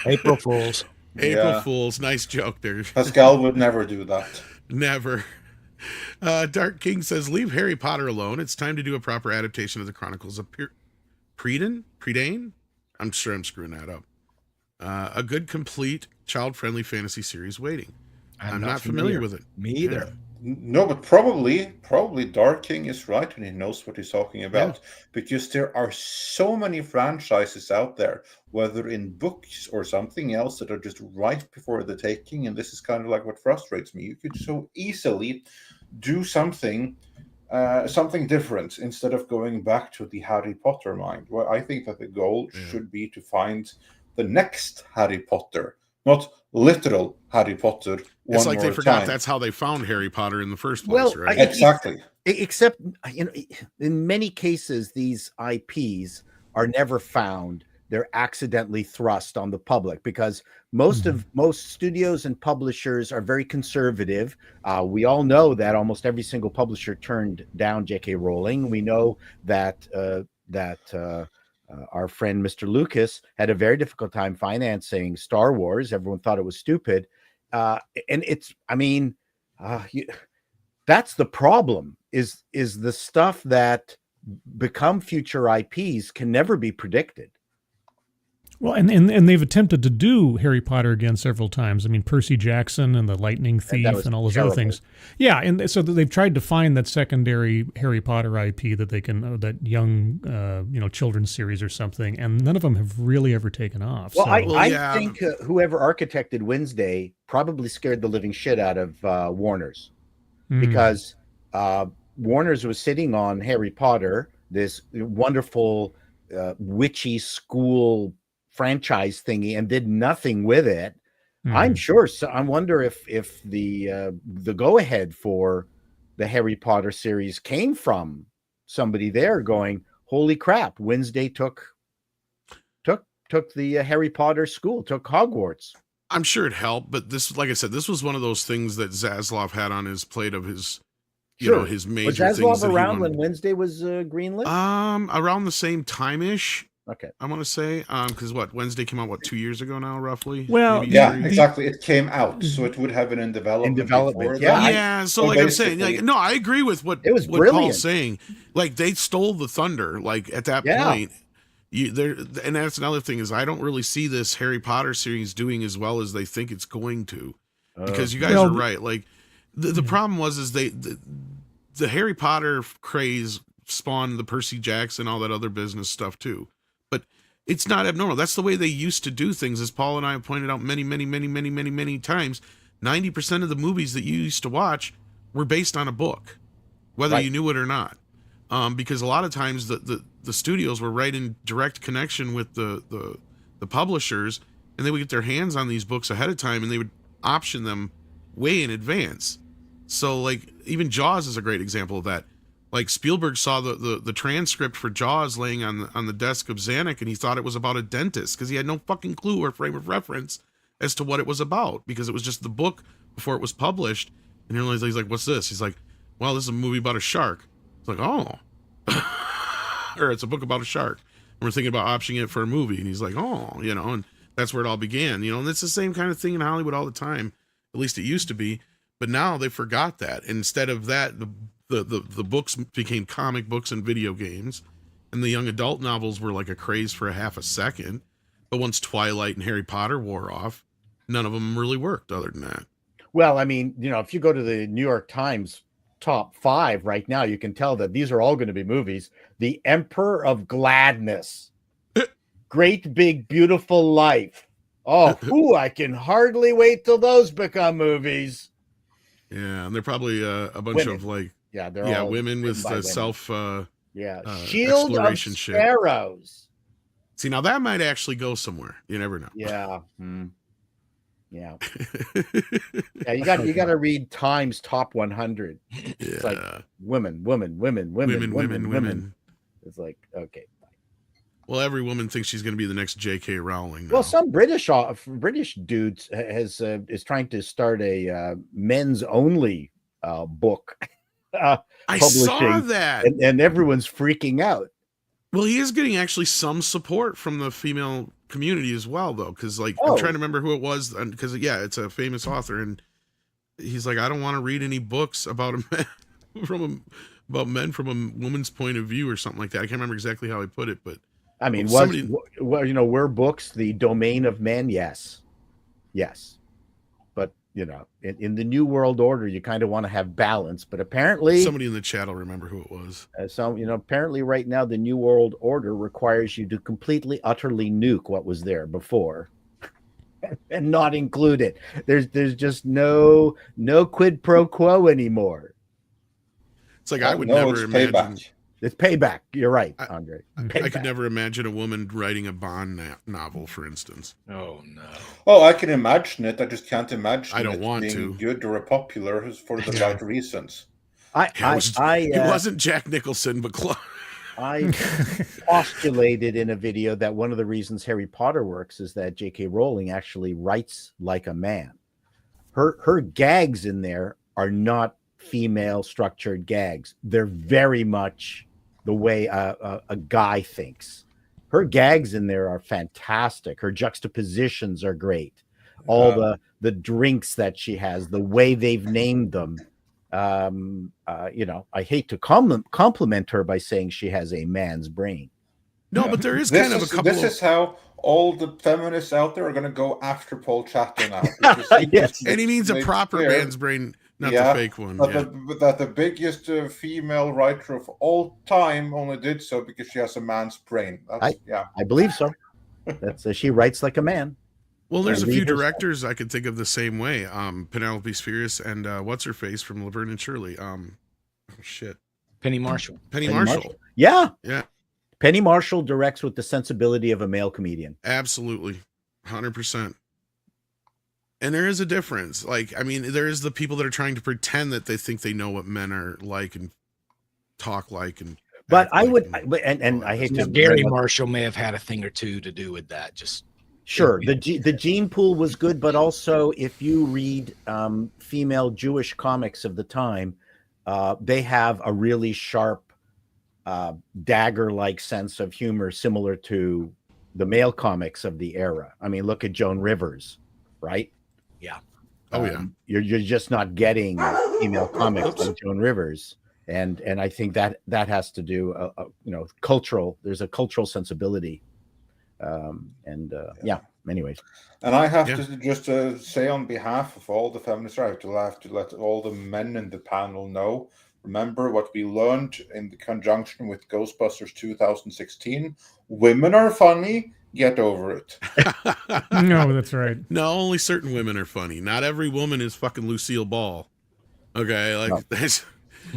April Fools. April Yeah. Fools. Nice joke there. Pascal would never do that. Never. Dark King says, leave Harry Potter alone. It's time to do a proper adaptation of the Chronicles of Predane? I'm sure I'm screwing that up. A good, complete, child-friendly fantasy series waiting. I'm not familiar with it. Me either. Yeah. No, but probably Dark King is right and he knows what he's talking about, because there are so many franchises out there, whether in books or something else, that are just right before the taking, and this is kind of like what frustrates me. You could so easily do something different instead of going back to the Harry Potter mind. Well, I think that the goal should be to find the next Harry Potter, not literal Harry Potter. It's like they forgot that's how they found Harry Potter in the first place, right? Exactly. Except, in many cases, these IPs are never found. They're accidentally thrust on the public because most studios and publishers are very conservative. We all know that almost every single publisher turned down J.K. Rowling. We know that our friend Mr. Lucas had a very difficult time financing Star Wars. Everyone thought it was stupid. And that's the problem is the stuff that become future IPs can never be predicted. Well, and they've attempted to do Harry Potter again several times. I mean, Percy Jackson and the Lightning Thief and all those other things. Yeah, and so they've tried to find that secondary Harry Potter IP that they can, that young, children's series or something, and none of them have really ever taken off. Well, so. I think whoever architected Wednesday probably scared the living shit out of Warner's, because Warner's was sitting on Harry Potter, this wonderful witchy school franchise thingy, and did nothing with it. I'm sure. So I wonder if the go ahead for the Harry Potter series came from somebody there going, "Holy crap! Wednesday took the Harry Potter school, took Hogwarts." I'm sure it helped, but this, like I said, this was one of those things that Zaslav had on his plate of his, his major was things. Was Zaslav around when Wednesday was greenlit? Around the same time-ish. Okay. I want to say, because Wednesday came out 2 years ago now, roughly. Well, exactly. It came out, so it would have been in development. So like I'm saying, I agree with what Paul's saying. Like they stole the thunder. Like at that point, and that's another thing is I don't really see this Harry Potter series doing as well as they think it's going to, because you guys are right. Like the problem was the Harry Potter craze spawned the Percy Jackson, all that other business stuff too. But it's not abnormal. That's the way they used to do things, as Paul and I have pointed out many times. 90% of the movies that you used to watch were based on a book, whether you knew it or not. Because a lot of times the studios were right in direct connection with the publishers, and they would get their hands on these books ahead of time, and they would option them way in advance. So, like, even Jaws is a great example of that. Like Spielberg saw the transcript for Jaws laying on the desk of Zanuck, and he thought it was about a dentist because he had no fucking clue or frame of reference as to what it was about, because it was just the book before it was published. And he's like, "What's this?" He's like, "Well, this is a movie about a shark." It's like, "Oh," or it's a book about a shark. And we're thinking about optioning it for a movie, and he's like, "Oh," and that's where it all began. And it's the same kind of thing in Hollywood all the time. At least it used to be, but now they forgot that. Instead of that, the books became comic books and video games, and the young adult novels were like a craze for a half a second. But once Twilight and Harry Potter wore off, none of them really worked other than that. Well, I mean, if you go to the New York Times top 5 right now, you can tell that these are all going to be movies. The Emperor of Gladness, Great Big Beautiful Life. Oh, I can hardly wait till those become movies. Yeah, and they're probably a bunch of like they're all women with self Shield of Sparrows. See, now that might actually go somewhere. You never know. Yeah. Yeah. You got to read Times Top 100. It's like women. It's like, okay. Well, every woman thinks she's going to be the next J.K. Rowling now. Well, some British dudes is trying to start a men's only book. I saw that, and everyone's freaking out. Well, he is getting actually some support from the female community as well, though, because I'm trying to remember who it was, because it's a famous author, and he's like, I don't want to read any books about about men from a woman's point of view or something like that. I can't remember exactly how he put it, but I mean, somebody, were books the domain of men? Yes. But in the New World Order, you kind of want to have balance. But apparently, somebody in the chat will remember who it was. Apparently, right now, the New World Order requires you to completely, utterly nuke what was there before, and not include it. There's just no quid pro quo anymore. It's like I would never imagine. Payback. It's payback. You're right, Andre. I could never imagine a woman writing a Bond novel, for instance. Oh no. Oh, I can imagine it. I just can't imagine. I don't it want being to. good or popular for the right reasons. It wasn't Jack Nicholson, but I postulated in a video that one of the reasons Harry Potter works is that J.K. Rowling actually writes like a man. Her gags in there are not female structured gags. They're very much the way a guy thinks. Her gags in there are fantastic. Her juxtapositions are great. All the drinks that she has, the way they've named them. I hate to compliment her by saying she has a man's brain. No, but there is kind of a couple. This is how all the feminists out there are going to go after Paul Chatter now. Yes. And he means a proper man's brain, not the fake one. That the biggest female writer of all time only did so because she has a man's brain. I believe so. That's she writes like a man. Well, there's a few directors I could think of the same way. Penelope Spheris and what's her face from Laverne and Shirley. Penny Marshall. Penny Marshall. Yeah. Yeah. Penny Marshall directs with the sensibility of a male comedian. Absolutely. 100%. And there is a difference. There is the people that are trying to pretend that they think they know what men are like and talk like. But I hate to. Gary Marshall may have had a thing or two to do with that. Sure. The gene pool was good, but also if you read female Jewish comics of the time, they have a really sharp dagger-like sense of humor similar to the male comics of the era. I mean, look at Joan Rivers, right? Yeah. You're just not getting female comics like Joan Rivers, and I think that has to do cultural. There's a cultural sensibility, anyways. And I have to just say on behalf of all the feminists, I have to let all the men in the panel know. Remember what we learned in the conjunction with Ghostbusters 2016. Women are funny. Get over it. No, that's right. No, only certain women are funny. Not every woman is fucking Lucille Ball. Okay,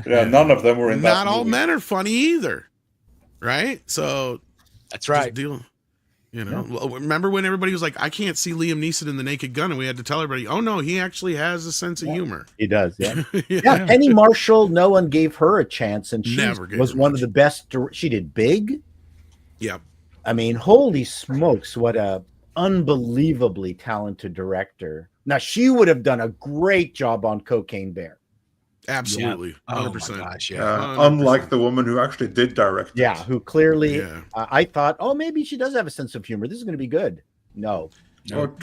none of them were in that. Not all men are funny either, right? So that's right. Remember when everybody was like, "I can't see Liam Neeson in The Naked Gun," and we had to tell everybody, "Oh no, he actually has a sense of humor." He does. Yeah. Penny Marshall. No one gave her a chance, and she was one of the best. She did Big. Yeah. I mean, holy smokes, what a unbelievably talented director. Now, she would have done a great job on Cocaine Bear. Absolutely. 100%. Oh my gosh, 100%. Unlike the woman who actually did direct it. Yeah, who clearly, I thought, maybe she does have a sense of humor. This is going to be good. No.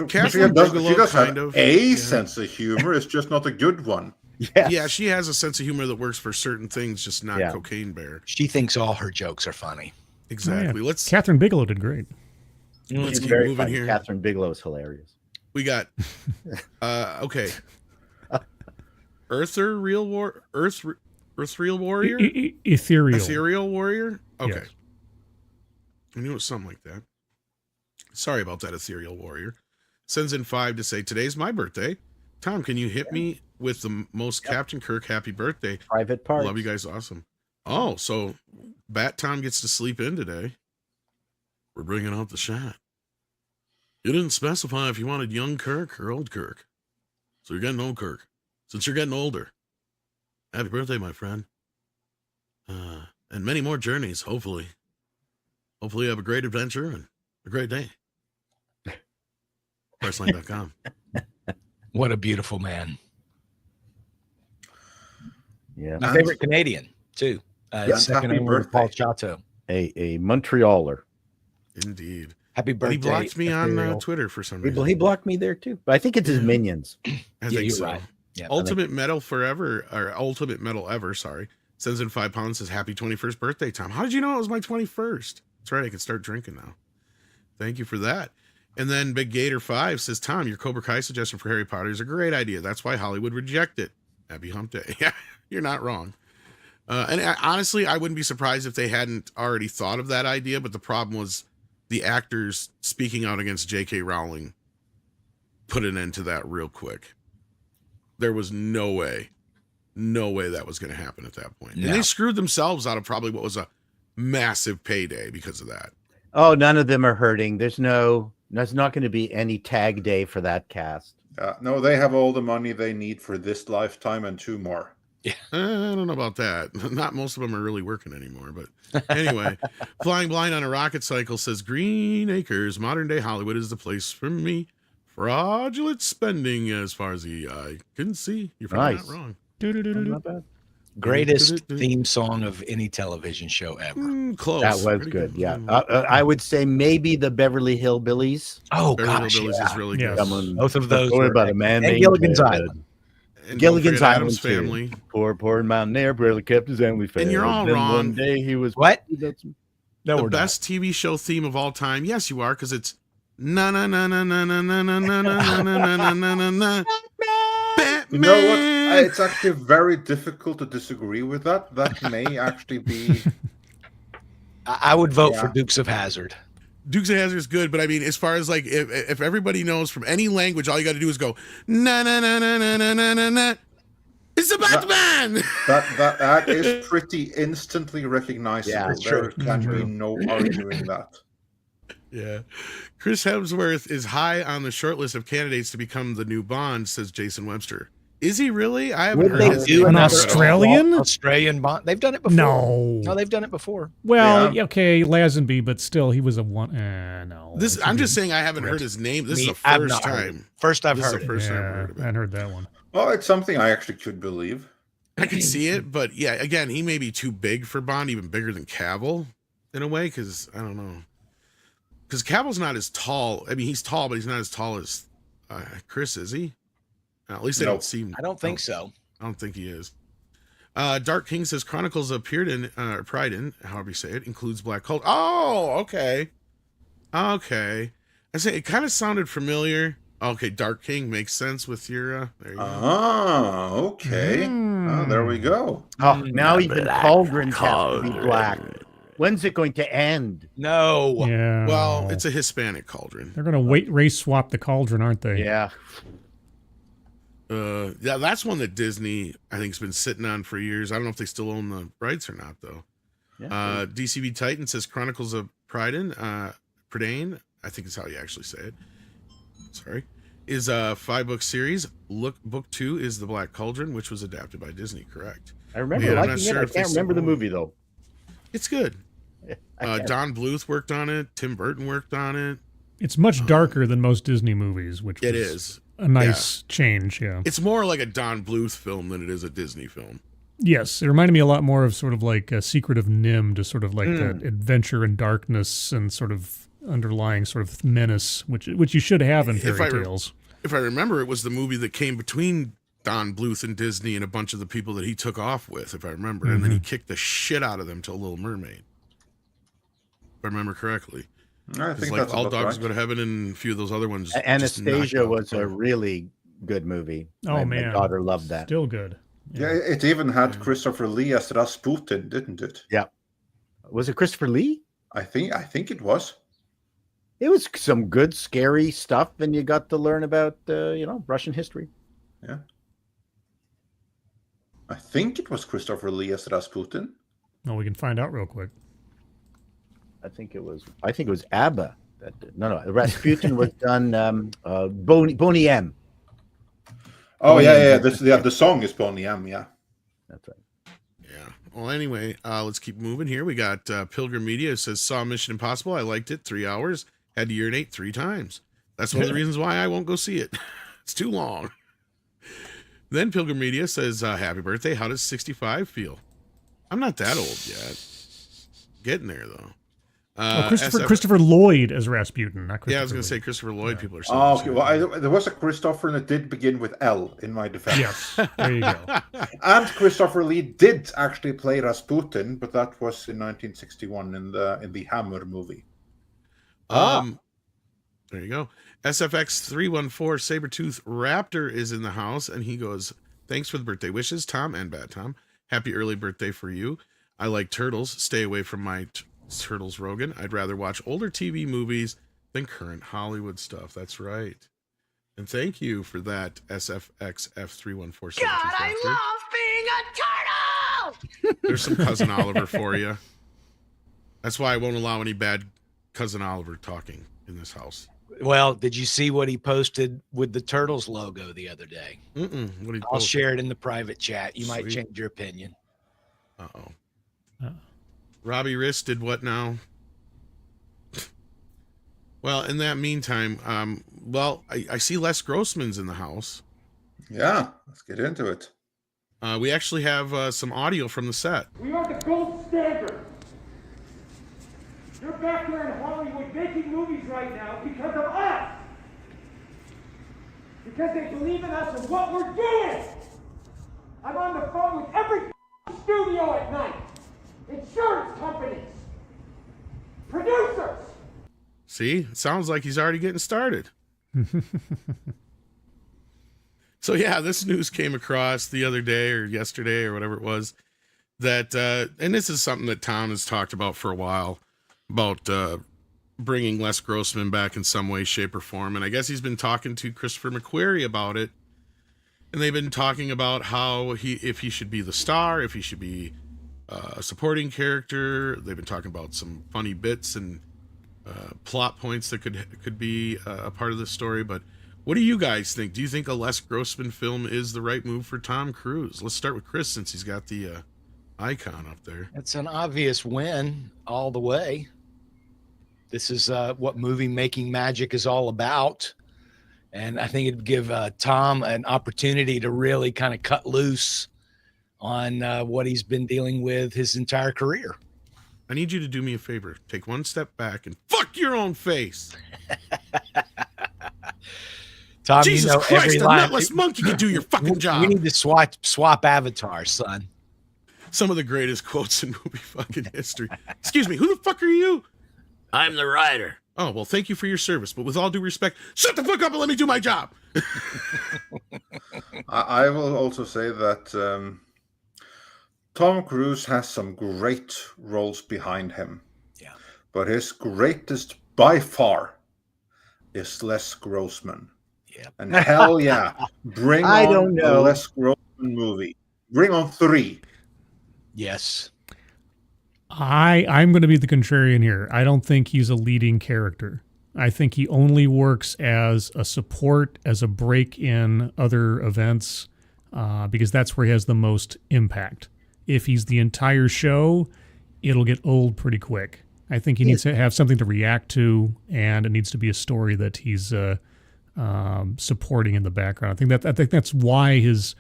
Catherine Bigelow she does kind have of a sense of humor. It's just not a good one. Yes. Yeah, she has a sense of humor that works for certain things, just not Cocaine Bear. She thinks all her jokes are funny. Exactly. Oh, yeah. Catherine Bigelow did great. Let's keep very moving funny. here. Catherine Bigelow is hilarious. We got okay. Earth Real Warrior? Ethereal Warrior? Okay. Yes. I knew it was something like that. Sorry about that, Ethereal Warrior. Sends in 5 to say, today's my birthday. Tom, can you hit me with the most Captain Kirk happy birthday? Private parts. Love you guys. Awesome. Oh, so Bat Tom gets to sleep in today. We're bringing out the shot. You didn't specify if you wanted young Kirk or old Kirk. So you're getting old Kirk. Since you're getting older. Happy birthday, my friend. And many more journeys, hopefully. Hopefully you have a great adventure and a great day. Priceline.com. What a beautiful man. Yeah. My favorite Canadian, too. Second only to Paul Chateau. A Montrealer. Indeed. Happy But he birthday. blocked me on Imperial. Twitter for some He reason. blocked me there too, but I think it's his minions. I Yeah, think you're so. right. Yeah. Ultimate Metal Forever, or Ultimate Metal Ever, sorry, sends in £5, says, happy 21st birthday, Tom. How did you know it was my 21st? That's right, I can start drinking now. Thank you for that. And then Big Gator 5 says, Tom, your Cobra Kai suggestion for Harry Potter is a great idea. That's why Hollywood rejected it. Happy hump day. Yeah, you're not wrong. Honestly, I wouldn't be surprised if they hadn't already thought of that idea, but the problem was the actors speaking out against J.K. Rowling put an end to that real quick. There was no way that was going to happen at that point. No. And they screwed themselves out of probably what was a massive payday because of that. Oh, none of them are hurting. There's not going to be any tag day for that cast. No, they have all the money they need for this lifetime and 2 more. I don't know about that. Not most of them are really working anymore. But anyway, Flying Blind on a Rocket Cycle says, Green Acres, modern day Hollywood is the place for me. Fraudulent spending as far as the eye can see. You're probably Nice. not wrong. Not bad. Greatest theme song of any television show ever. Close. That was Pretty good. Yeah. Mm. I would say maybe the Beverly Hillbillies. Oh, Beverly gosh. Hillbillies Yeah. is really Yeah. good. Someone, Both of those story were about a man and named Gilligan's Ted. Island. And Gilligan's don't forget Island Addams too. Family. Poor mountaineer barely kept his family fed. And you're all Then wrong. One day he was What? No, No, The we're best TV show theme of all time. Yes, you are, because it's na na na na na na na na na na na na na na na. You know what? Batman. It's actually very difficult to disagree with that. That may actually be. not. I would vote for Yeah. Dukes of Hazzard. Dukes of Hazzard is good, but I mean, as far as like, if everybody knows from any language, all you got to do is go na na na na na na na na na. It's the Batman. That is pretty instantly recognizable. Yeah, that's There true. can True. be no arguing that. Yeah. Chris Hemsworth is high on the short list of candidates to become the new Bond, says Jason Webster. Is he really? I haven't Would heard they his do name An at all. Australian? Australian Bond. They've done it before. No. they've done it before. Well, Yeah. okay, Lazenby, but still, he was a one. No. This, It I'm should just be- saying I haven't heard his name. This is the I've first not heard time. it. First I've This is heard the it. first time I've Yeah, heard of I it. hadn't heard that one. Well, it's something I actually could believe. I could see it, but yeah, again, he may be too big for Bond, even bigger than Cavill in a way, because I don't know. Because Cavill's not as tall. I mean, he's tall, but he's not as tall as Chris, is he? At least they No. don't seem. I don't think so. I don't think he is. Dark King says Chronicles appeared in Pride in, however you say it, includes Black Cult. Oh, okay. Okay. I say it kind of sounded familiar. Okay, Dark King makes sense with your there you go. Ah, okay. Oh, there we go. Oh, now even cauldrons have to be black. When's it going to end? No. Yeah. Well, it's a Hispanic cauldron. They're gonna race swap the cauldron, aren't they? Yeah. Yeah, that's one that Disney I think's been sitting on for years. I don't know if they still own the rights or not though. Yeah. DCB Titan says Chronicles of Prydain, Prydain, I think is how you actually say it. Sorry. Is a 5-book series. Book 2 is The Black Cauldron, which was adapted by Disney, correct? I remember Yeah, I'm not liking sure it. I if they can't remember the still- movie though. It's good. I can't- Don Bluth worked on it. Tim Burton worked on it. It's much darker than most Disney movies, which It was is. a nice change. Yeah. It's more like a Don Bluth film than it is a Disney film. Yes, it reminded me a lot more of sort of like a Secret of Nim, to sort of like that adventure and darkness and sort of underlying sort of menace, which you should have in fairy tales. If I remember, it was the movie that came between Don Bluth and Disney and a bunch of the people that he took off with, if I remember. And then he kicked the shit out of them to Little Mermaid. If I remember correctly. I It's think like that's All about Dogs right. Go to Heaven and a few of those other ones. just knocked Anastasia out was the a park. really good movie. Oh, My man. daughter loved that. Still good. Yeah, it even had Christopher Lee as Rasputin, didn't it? Was it Christopher Lee? I think it was. It was some good, scary stuff, and you got to learn about, Russian history. Yeah. I think it was Christopher Lee as Rasputin. No, we can find out real quick. I think it was ABBA that did. No, Rasputin was done. Boney M. Oh yeah. The song is Boney M. Yeah. That's right. Yeah. Well, anyway, let's keep moving here. We got Pilgrim Media who says, saw Mission Impossible. I liked it. 3 hours. Had to urinate 3 times. That's one of the reasons why I won't go see it. It's too long. Then Pilgrim Media says, happy birthday. How does 65 feel? I'm not that old yet. getting there though. Christopher Lloyd as Rasputin, not Christopher Yeah, I was going to say Lloyd. Christopher Lloyd. People are saying. Oh, okay. Well, there was a Christopher, and it did begin with L. In my defense. Yes, there you go. And Christopher Lee did actually play Rasputin, but that was in 1961 in the Hammer movie. There you go. SFX 314 Sabretooth Raptor is in the house, and he goes, "Thanks for the birthday wishes, Tom and Bad Tom. Happy early birthday for you. I like turtles. Stay away from my turtles, Rogan. I'd rather watch older TV movies than current Hollywood stuff." That's right. And thank you for that, SFXF314. God, I love being a turtle! There's some Cousin Oliver for you. That's why I won't allow any bad Cousin Oliver talking in this house. Well, did you see what he posted with the Turtles logo the other day? What did he I'll post? share it in the private chat. You might Sweet. change your opinion. Robbie Riss did what now? Well, in that meantime, I see Les Grossman's in the house. Yeah, let's get into it. We actually have some audio from the set. We are the gold standard. You're back there in Hollywood making movies right now because of us. Because they believe in us and what we're doing. I'm on the phone with every studio at night. Insurance companies. Producers. See, it sounds like he's already getting started. So yeah, this news came across the other day or yesterday or whatever it was that, and this is something that Tom has talked about for a while, about bringing Les Grossman back in some way, shape, or form. And I guess he's been talking to Christopher McQuarrie about it. And they've been talking about how if he should be the star, if he should be a supporting character. They've been talking about some funny bits and plot points that could be a part of the story. But what do you guys think? Do you think a Les Grossman film is the right move for Tom Cruise? Let's start with Chris, since he's got the icon up there. It's an obvious win all the way. This is what movie making magic is all about. And I think it'd give Tom an opportunity to really kind of cut loose on what he's been dealing with his entire career. I need you to do me a favor. Take one step back and fuck your own face. Tom, Jesus you know Christ, every a line. nutless monkey can do your fucking job. We need to swap avatars, son. Some of the greatest quotes in movie fucking history. Excuse me, who the fuck are you? I'm the writer. Oh, well, thank you for your service, but with all due respect, shut the fuck up and let me do my job. I will also say that Tom Cruise has some great roles behind him. Yeah. But his greatest by far is Les Grossman. Yeah. And hell yeah, bring I on don't a know. Les Grossman movie. Bring on 3. Yes. I'm going to be the contrarian here. I don't think he's a leading character. I think he only works as a support, as a break in other events, because that's where he has the most impact. If he's the entire show, it'll get old pretty quick. I think he needs to have something to react to, and it needs to be a story that he's supporting in the background. I think that's why his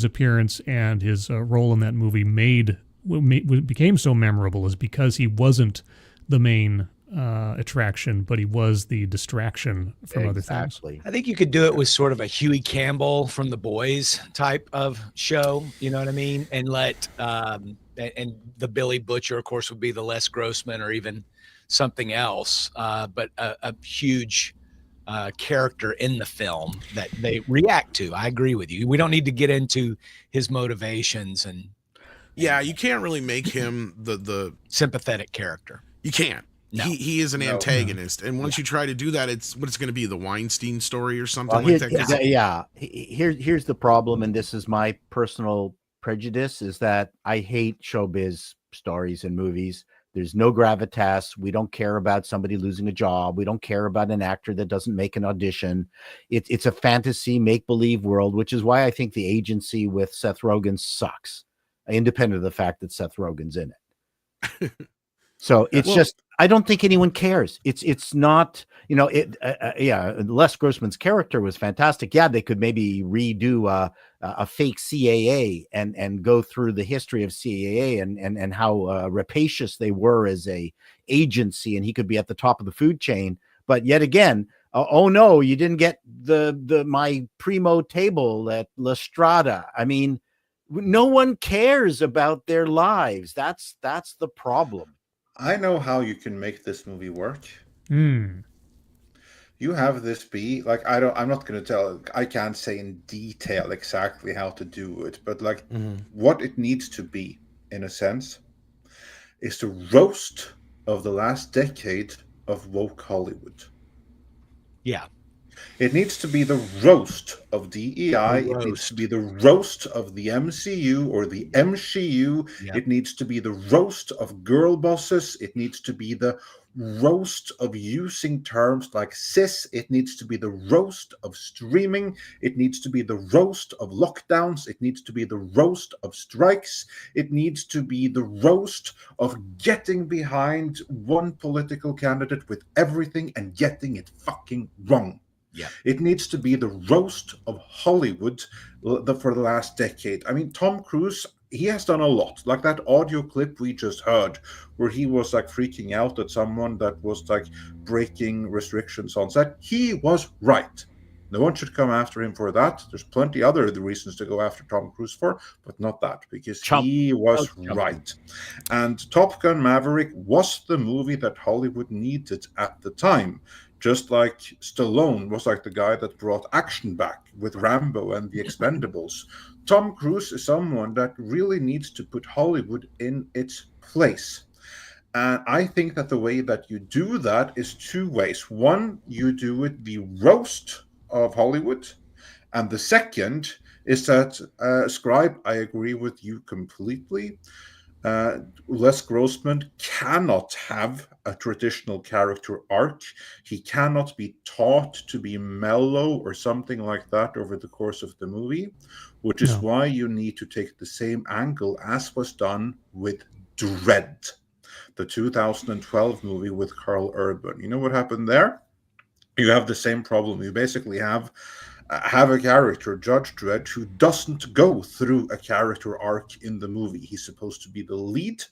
appearance and his role in that movie became so memorable, is because he wasn't the main attraction, but he was the distraction from other things. I think you could do it with sort of a Huey Campbell from The Boys type of show, you know what I mean? And let and the Billy Butcher, of course, would be the Les Grossman or even something else, but a huge character in the film that they react to. I agree with you. We don't need to get into his motivations and Yeah, you can't really make him the sympathetic character. You can't. No. He is an antagonist, and once you try to do that, it's going to be, the Weinstein story or something Well, like that. 'Cause here's the problem, and this is my personal prejudice, is that I hate showbiz stories and movies. There's no gravitas. We don't care about somebody losing a job. We don't care about an actor that doesn't make an audition. It's a fantasy make-believe world, which is why I think The Agency with Seth Rogen sucks, independent of the fact that Seth Rogen's in it. So it's just, I don't think anyone cares. It's not, Les Grossman's character was fantastic. Yeah, they could maybe redo a fake CAA and go through the history of CAA and how rapacious they were as a agency, and he could be at the top of the food chain. But yet again, oh no, you didn't get my primo table at La Strada. I mean, no one cares about their lives. That's the problem. I know how you can make this movie work. Hmm. You have this be like, I'm not going to tell, I can't say in detail exactly how to do it, but like what it needs to be, in a sense, is the roast of the last decade of woke Hollywood. Yeah. It needs to be the roast of DEI. It needs to be the roast of the MCU or the MCU. Yep. It needs to be the roast of girl bosses. It needs to be the roast of using terms like cis. It needs to be the roast of streaming. It needs to be the roast of lockdowns. It needs to be the roast of strikes. It needs to be the roast of getting behind one political candidate with everything and getting it fucking wrong. Yeah. It needs to be the roast of Hollywood for the last decade. I mean, Tom Cruise, he has done a lot. Like that audio clip we just heard, where he was like freaking out at someone that was like breaking restrictions on set. He was right. No one should come after him for that. There's plenty other reasons to go after Tom Cruise for, but not that, because he was right. And Top Gun Maverick was the movie that Hollywood needed at the time. Just like Stallone was like the guy that brought action back with Rambo and The Expendables. Tom Cruise is someone that really needs to put Hollywood in its place. And I think that the way that you do that is two ways. One, you do it the roast of Hollywood. And the second is that, Scribe, I agree with you completely. Les Grossman cannot have a traditional character arc. He cannot be taught to be mellow or something like that over the course of the movie, which is why you need to take the same angle as was done with Dread, the 2012 movie with Carl Urban. You know what happened there? You have the same problem. You basically have a character, Judge Dredd, who doesn't go through a character arc in the movie. He's supposed to be the lead,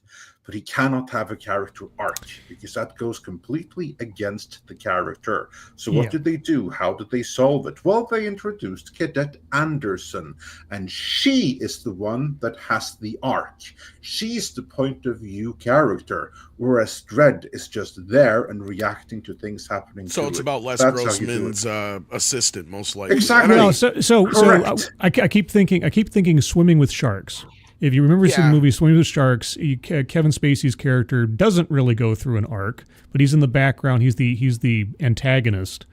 but he cannot have a character arc because that goes completely against the character. So what did they do? How did they solve it? Well, they introduced Cadet Anderson, and she is the one that has the arc. She's the point of view character, whereas Dredd is just there and reacting to things happening. So it's about Les That's Grossman's assistant, most likely. Exactly. No, so I keep thinking Swimming with Sharks. If you remember seeing the movie Swimming with Sharks, Kevin Spacey's character doesn't really go through an arc, but he's in the background. He's the antagonist.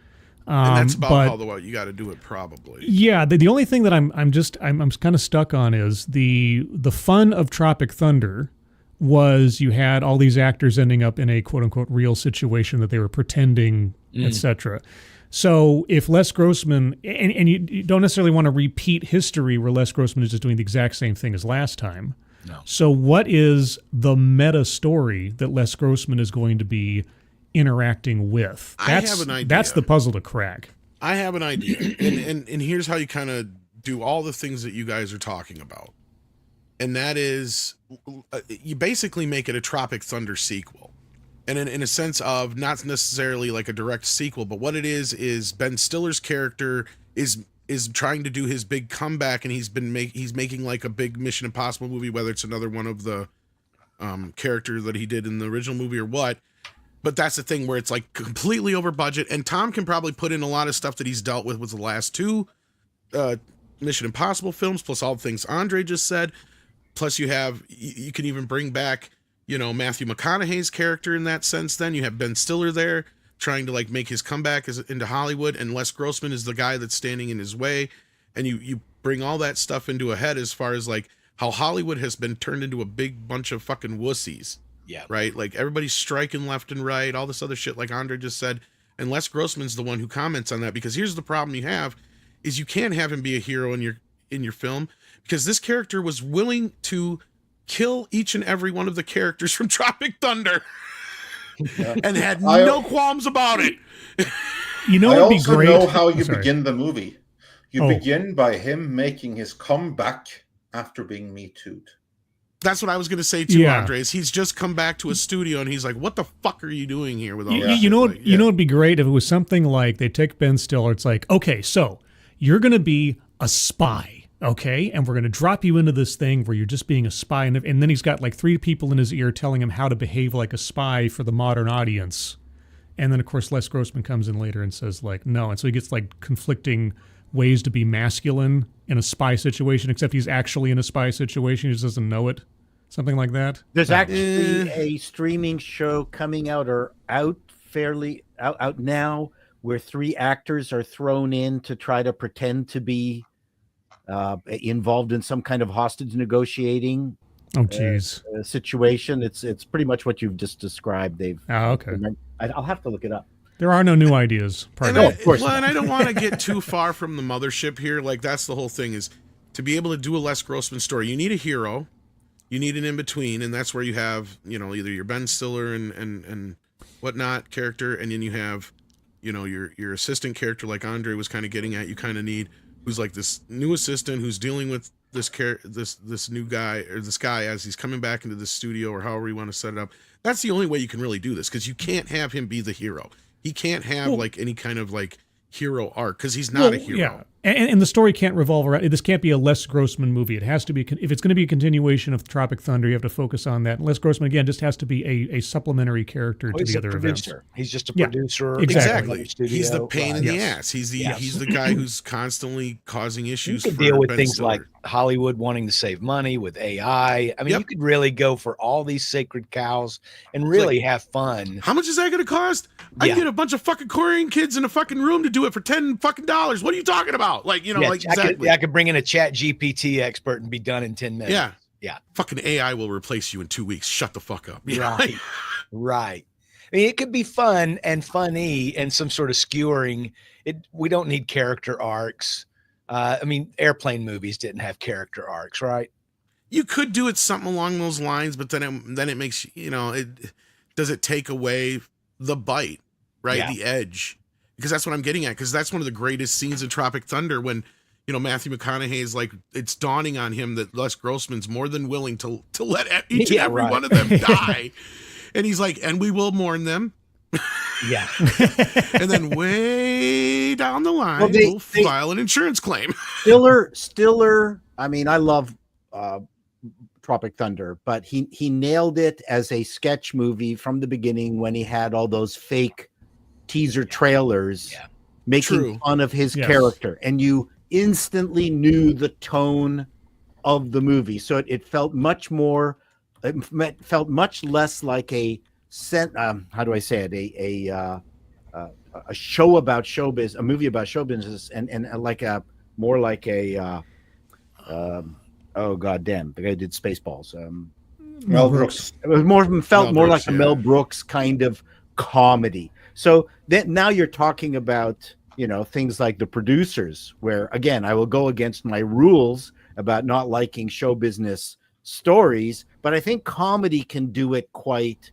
And that's about how you got to do it, probably. Yeah, the only thing that I'm kind of stuck on is the fun of Tropic Thunder was you had all these actors ending up in a quote unquote real situation that they were pretending, etc. So if Les Grossman, and you don't necessarily want to repeat history where Les Grossman is just doing the exact same thing as last time. No. So what is the meta story that Les Grossman is going to be interacting with? I have an idea. That's the puzzle to crack. I have an idea. and here's how you kind of do all the things that you guys are talking about. And that is, you basically make it a Tropic Thunder sequel. And in a sense of not necessarily like a direct sequel, but what it is Ben Stiller's character is trying to do his big comeback, and he's making like a big Mission Impossible movie, whether it's another one of the character that he did in the original movie or what. But that's the thing where it's like completely over budget, and Tom can probably put in a lot of stuff that he's dealt with the last two Mission Impossible films, plus all the things Andre just said. Plus you can even bring back, Matthew McConaughey's character in that sense. Then you have Ben Stiller there trying to like make his comeback into Hollywood, and Les Grossman is the guy that's standing in his way. And you bring all that stuff into a head as far as like how Hollywood has been turned into a big bunch of fucking wussies. Yeah. Right? Like everybody's striking left and right, all this other shit like Andre just said. And Les Grossman's the one who comments on that, because here's the problem you have is you can't have him be a hero in your film, because this character was willing to kill each and every one of the characters from Tropic Thunder and had no qualms about it. You know I what would be also great? know how Oh, you sorry. begin the movie. You begin by him making his comeback after being Me Too'd. That's what I was going to say too, Yeah. Andres. He's just come back to a studio and he's like, "What the fuck are you doing here with all You, this?" you know, shit? Like, you know, it'd be great if it was something like they take Ben Stiller. It's like, okay, so you're going to be a spy, okay, and we're going to drop you into this thing where you're just being a spy, and then he's got like 3 people in his ear telling him how to behave like a spy for the modern audience, and then of course Les Grossman comes in later and says like, no, and so he gets like conflicting ways to be masculine in a spy situation, except he's actually in a spy situation. He just doesn't know it. Something like that. There's actually a streaming show coming out or out now where 3 actors are thrown in to try to pretend to be involved in some kind of hostage negotiating situation. It's pretty much what you've just described. Okay. I'll have to look it up. There are no new ideas. And I don't want to get too far from the mothership here. Like, that's the whole thing, is to be able to do a Les Grossman story, you need a hero, you need an in-between, and that's where you have, either your Ben Stiller and whatnot character, and then you have, your assistant character like Andre was kind of getting at. You kind of need who's like this new assistant who's dealing with this new guy, or this guy as he's coming back into the studio, or however you want to set it up. That's the only way you can really do this, because you can't have him be the hero. He can't have like any kind of like hero arc, because he's not a hero. Yeah, and the story can't revolve around. This can't be a Les Grossman movie. It has to be, if it's going to be a continuation of Tropic Thunder, you have to focus on that. And Les Grossman again just has to be a supplementary character to the other events. He's just a producer. Exactly. He's the pain in the ass. He's the guy who's constantly causing issues. You could deal with things like Hollywood wanting to save money with AI. I mean, you could really go for all these sacred cows and really have fun. How much is that going to cost? I can get a bunch of fucking Korean kids in a fucking room to do it for $10 fucking. What are you talking about? Like, exactly. I could bring in a Chat GPT expert and be done in 10 minutes. Yeah. Yeah. Fucking AI will replace you in 2 weeks. Shut the fuck up. Right. Right. I mean, it could be fun and funny and some sort of skewering. We don't need character arcs. I mean, airplane movies didn't have character arcs, right? You could do it something along those lines, but then it makes, does it take away the bite, right? Yeah. The edge. Because that's what I'm getting at. Because that's one of the greatest scenes in Tropic Thunder when, Matthew McConaughey is like, it's dawning on him that Les Grossman's more than willing to let each and every one of them die. And he's like, and we will mourn them. Yeah. And then way down the line, we'll file an insurance claim. Stiller, I mean, I love Tropic Thunder, but he nailed it as a sketch movie from the beginning when he had all those fake teaser trailers making fun of his character, and you instantly knew the tone of the movie, so it felt much more, it felt much less like a how do I say it, a show about showbiz, a movie about show business, and like a more like a oh goddamn, the guy who did Spaceballs, Mel Brooks. It was more like a Mel Brooks kind of comedy. So then now you're talking about, things like The Producers, where again, I will go against my rules about not liking show business stories, but I think comedy can do it quite.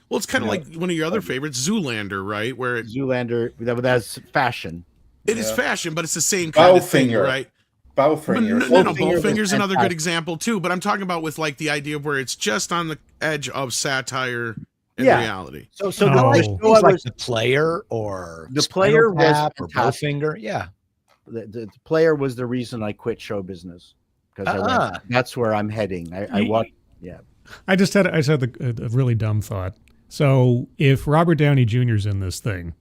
Well, it's kind of like one of your other favorites, Zoolander, right? Where Zoolander, that's fashion. It is fashion, but it's the same kind of thing, right? Bowfinger. No, Bowfinger's another good example too, but I'm talking about with like the idea of where it's just on the edge of satire and reality. So The Player or The Player was or Bowfinger. Yeah. The Player was the reason I quit show business, because that's where I'm heading. I watched. Yeah. I just had a really dumb thought. So if Robert Downey Jr.'s in this thing,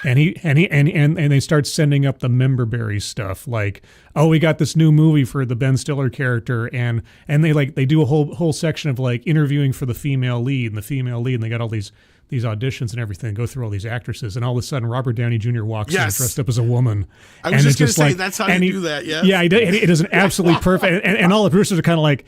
and they start sending up the memberberry stuff, like, oh, we got this new movie for the Ben Stiller character, and they do a whole section of like interviewing for the female lead, and they got all these auditions and everything, go through all these actresses, and all of a sudden Robert Downey Jr. walks in dressed up as a woman. I was just going to say, that's how you do that, yeah? Yeah, it is an absolutely perfect, and all the producers are kind of like,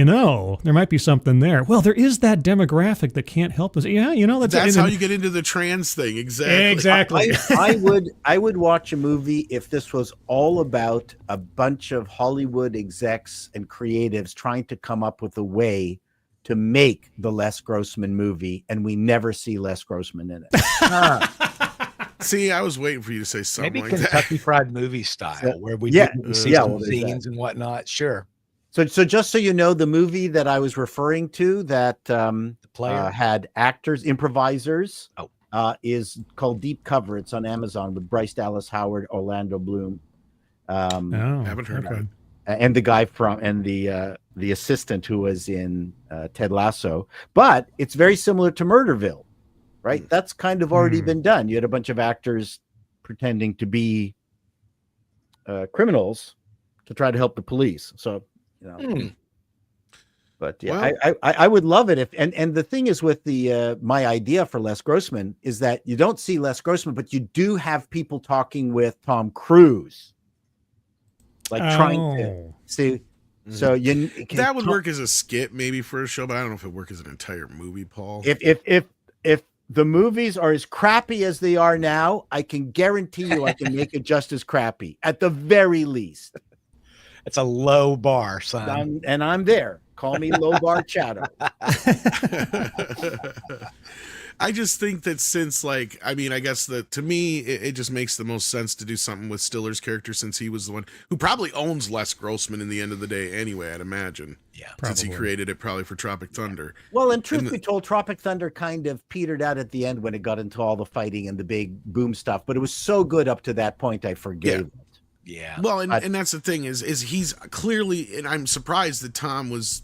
there might be something there. Well, there is that demographic that can't help us. Yeah, that's how you get into the trans thing. Exactly. I would watch a movie if this was all about a bunch of Hollywood execs and creatives trying to come up with a way to make the Les Grossman movie, and we never see Les Grossman in it. See, I was waiting for you to say something Maybe like Kentucky that. Fried Movie style, where we see some scenes and whatnot. Sure. So just so you know, the movie that I was referring to that had actors, improvisers, is called Deep Cover. It's on Amazon with Bryce Dallas Howard, Orlando Bloom. Haven't heard of it. And the guy and the assistant who was in Ted Lasso. But it's very similar to Murderville, right? That's kind of already been done. You had a bunch of actors pretending to be criminals to try to help the police. So, but yeah, well, I would love it if, and the thing is with my idea for Les Grossman is that you don't see Les Grossman, but you do have people talking with Tom Cruise, like trying to see. So that would work as a skit maybe for a show, but I don't know if it would work as an entire movie, Paul. If the movies are as crappy as they are now, I can guarantee you I can make it just as crappy at the very least. It's a low bar, son. And I'm there. Call me low bar chatter. I just think that since, like, I mean, I guess that to me, it just makes the most sense to do something with Stiller's character, since he was the one who probably owns Les Grossman in the end of the day anyway, I'd imagine. Yeah. Since he created it probably for Tropic Thunder. Well, and truth be told, Tropic Thunder kind of petered out at the end when it got into all the fighting and the big boom stuff, but it was so good up to that point, I forgave it. Yeah. Well, and that's the thing is he's clearly, and I'm surprised that Tom was,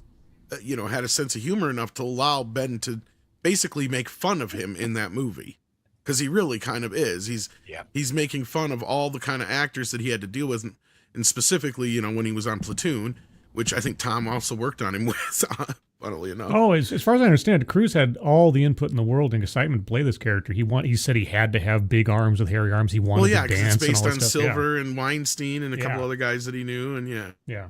had a sense of humor enough to allow Ben to basically make fun of him in that movie, because he really kind of is. He's making fun of all the kind of actors that he had to deal with, and specifically, when he was on Platoon, which I think Tom also worked on him with, funnily enough. Oh, as far as I understand, Cruise had all the input in the world and excitement to play this character. He said he had to have big arms with hairy arms. He wanted to dance. It's based and all on that stuff. Silver and Weinstein and a couple other guys that he knew, and yeah.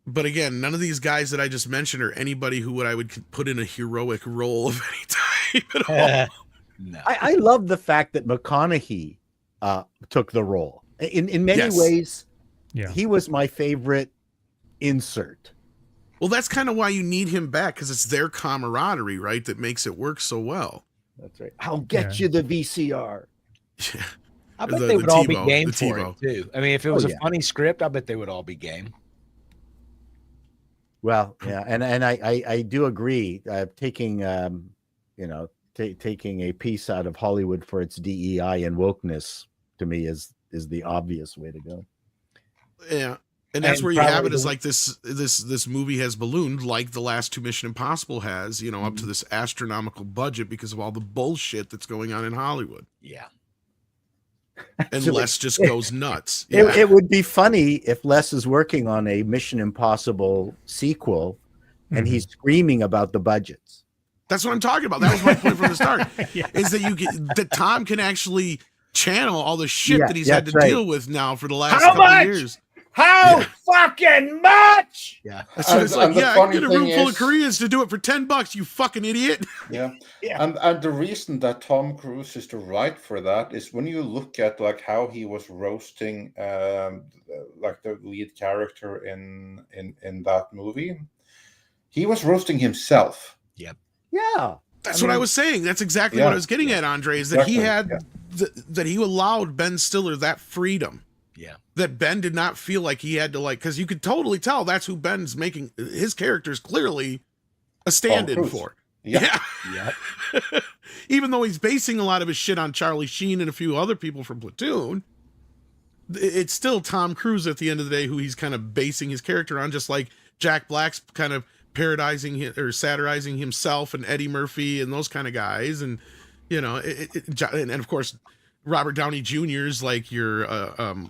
But again, none of these guys that I just mentioned are anybody who I would put in a heroic role of any type at all. No. I love the fact that McConaughey took the role. In many ways, he was my favorite insert. Well, that's kind of why you need him back, because it's their camaraderie, right, that makes it work so well. That's right. I'll get you the VCR. Yeah. I bet they would all be game for it, too. I mean, if it was a funny script, I bet they would all be game. Well, yeah, and I do agree. Taking taking a piece out of Hollywood for its DEI and wokeness, to me, is the obvious way to go. Yeah, and that's where you have it. Is like this movie has ballooned, like the last two Mission Impossible has, up to this astronomical budget because of all the bullshit that's going on in Hollywood. Yeah. And Les just goes nuts. It would be funny if Les is working on a Mission Impossible sequel and he's screaming about the budgets. That's what I'm talking about. That was my point from the start. Is that Tom can actually channel all the shit that he's had to deal with now for the last couple of years. How fucking much? Yeah. So it's like, I get a room full of Koreans to do it for $10, you fucking idiot. Yeah. And the reason that Tom Cruise is the right for that is when you look at like how he was roasting like the lead character in that movie, he was roasting himself. Yep. Yeah. That's what I was saying. That's exactly what I was getting at, Andre, is that he had that he allowed Ben Stiller that freedom. Yeah. That Ben did not feel like he had to, because you could totally tell that's who Ben's making. His character is clearly a stand-in for. Yeah. Even though he's basing a lot of his shit on Charlie Sheen and a few other people from Platoon, it's still Tom Cruise at the end of the day who he's kind of basing his character on, just like Jack Black's kind of parodizing or satirizing himself and Eddie Murphy and those kind of guys. And, and of course, Robert Downey Jr.'s like your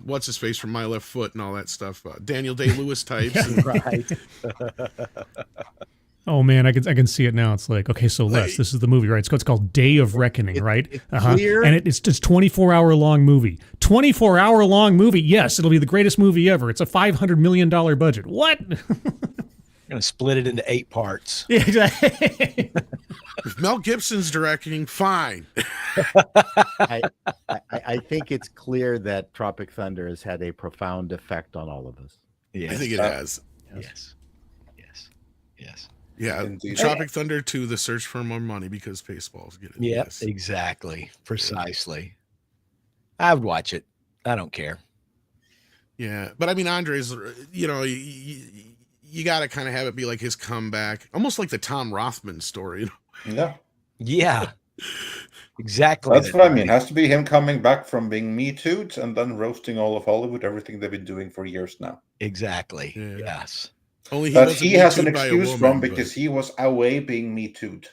what's his face from My Left Foot and all that stuff. Daniel Day-Lewis types. Right. Oh man, I can see it now. It's like, okay, so Les, this is the movie, right? It's called Day of Reckoning, right? clear. And it's just 24-hour long movie. 24-hour long movie. Yes, it'll be the greatest movie ever. It's a $500 million budget. What? I'm going to split it into 8 parts. Yeah, exactly. If Mel Gibson's directing, fine. I think it's clear that Tropic Thunder has had a profound effect on all of us. Yes. I think it has. Yes. Yeah, Indeed. Tropic Thunder to The Search for More Money because Spaceballs. Get it? Yep, Yes. exactly. Precisely. I would watch it. I don't care. Yeah, but I mean, Andre's, you know, you got to kind of have it be like his comeback, almost like the Tom Rothman story. Yeah. Yeah. Exactly. That's what I mean. It has to be him coming back from being Me Too'd and then roasting all of Hollywood, everything they've been doing for years now. Exactly. Yeah. Yes. Only That wasn't he has an Me Too'd by a excuse woman, from but- because he was away being Me Too'd.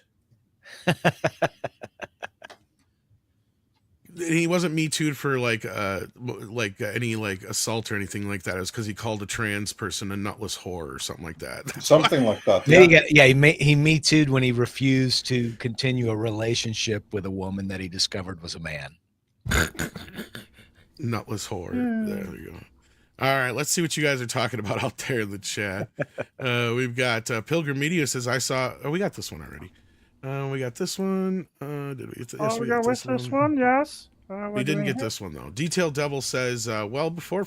he wasn't Me Too'd for like any like assault or anything like that. It was because he called a trans person a nutless whore or something like that. Something like that. He Me Too'd when he refused to continue a relationship with a woman that he discovered was a man. Nutless whore. There we go. All right, let's see what you guys are talking about out there in the chat. We've got Pilgrim Media says, I saw... Oh, we got this one already. We got this one. Did we get this? Yes, we got with this one, yes. We didn't get this one, though. Detailed Devil says, well before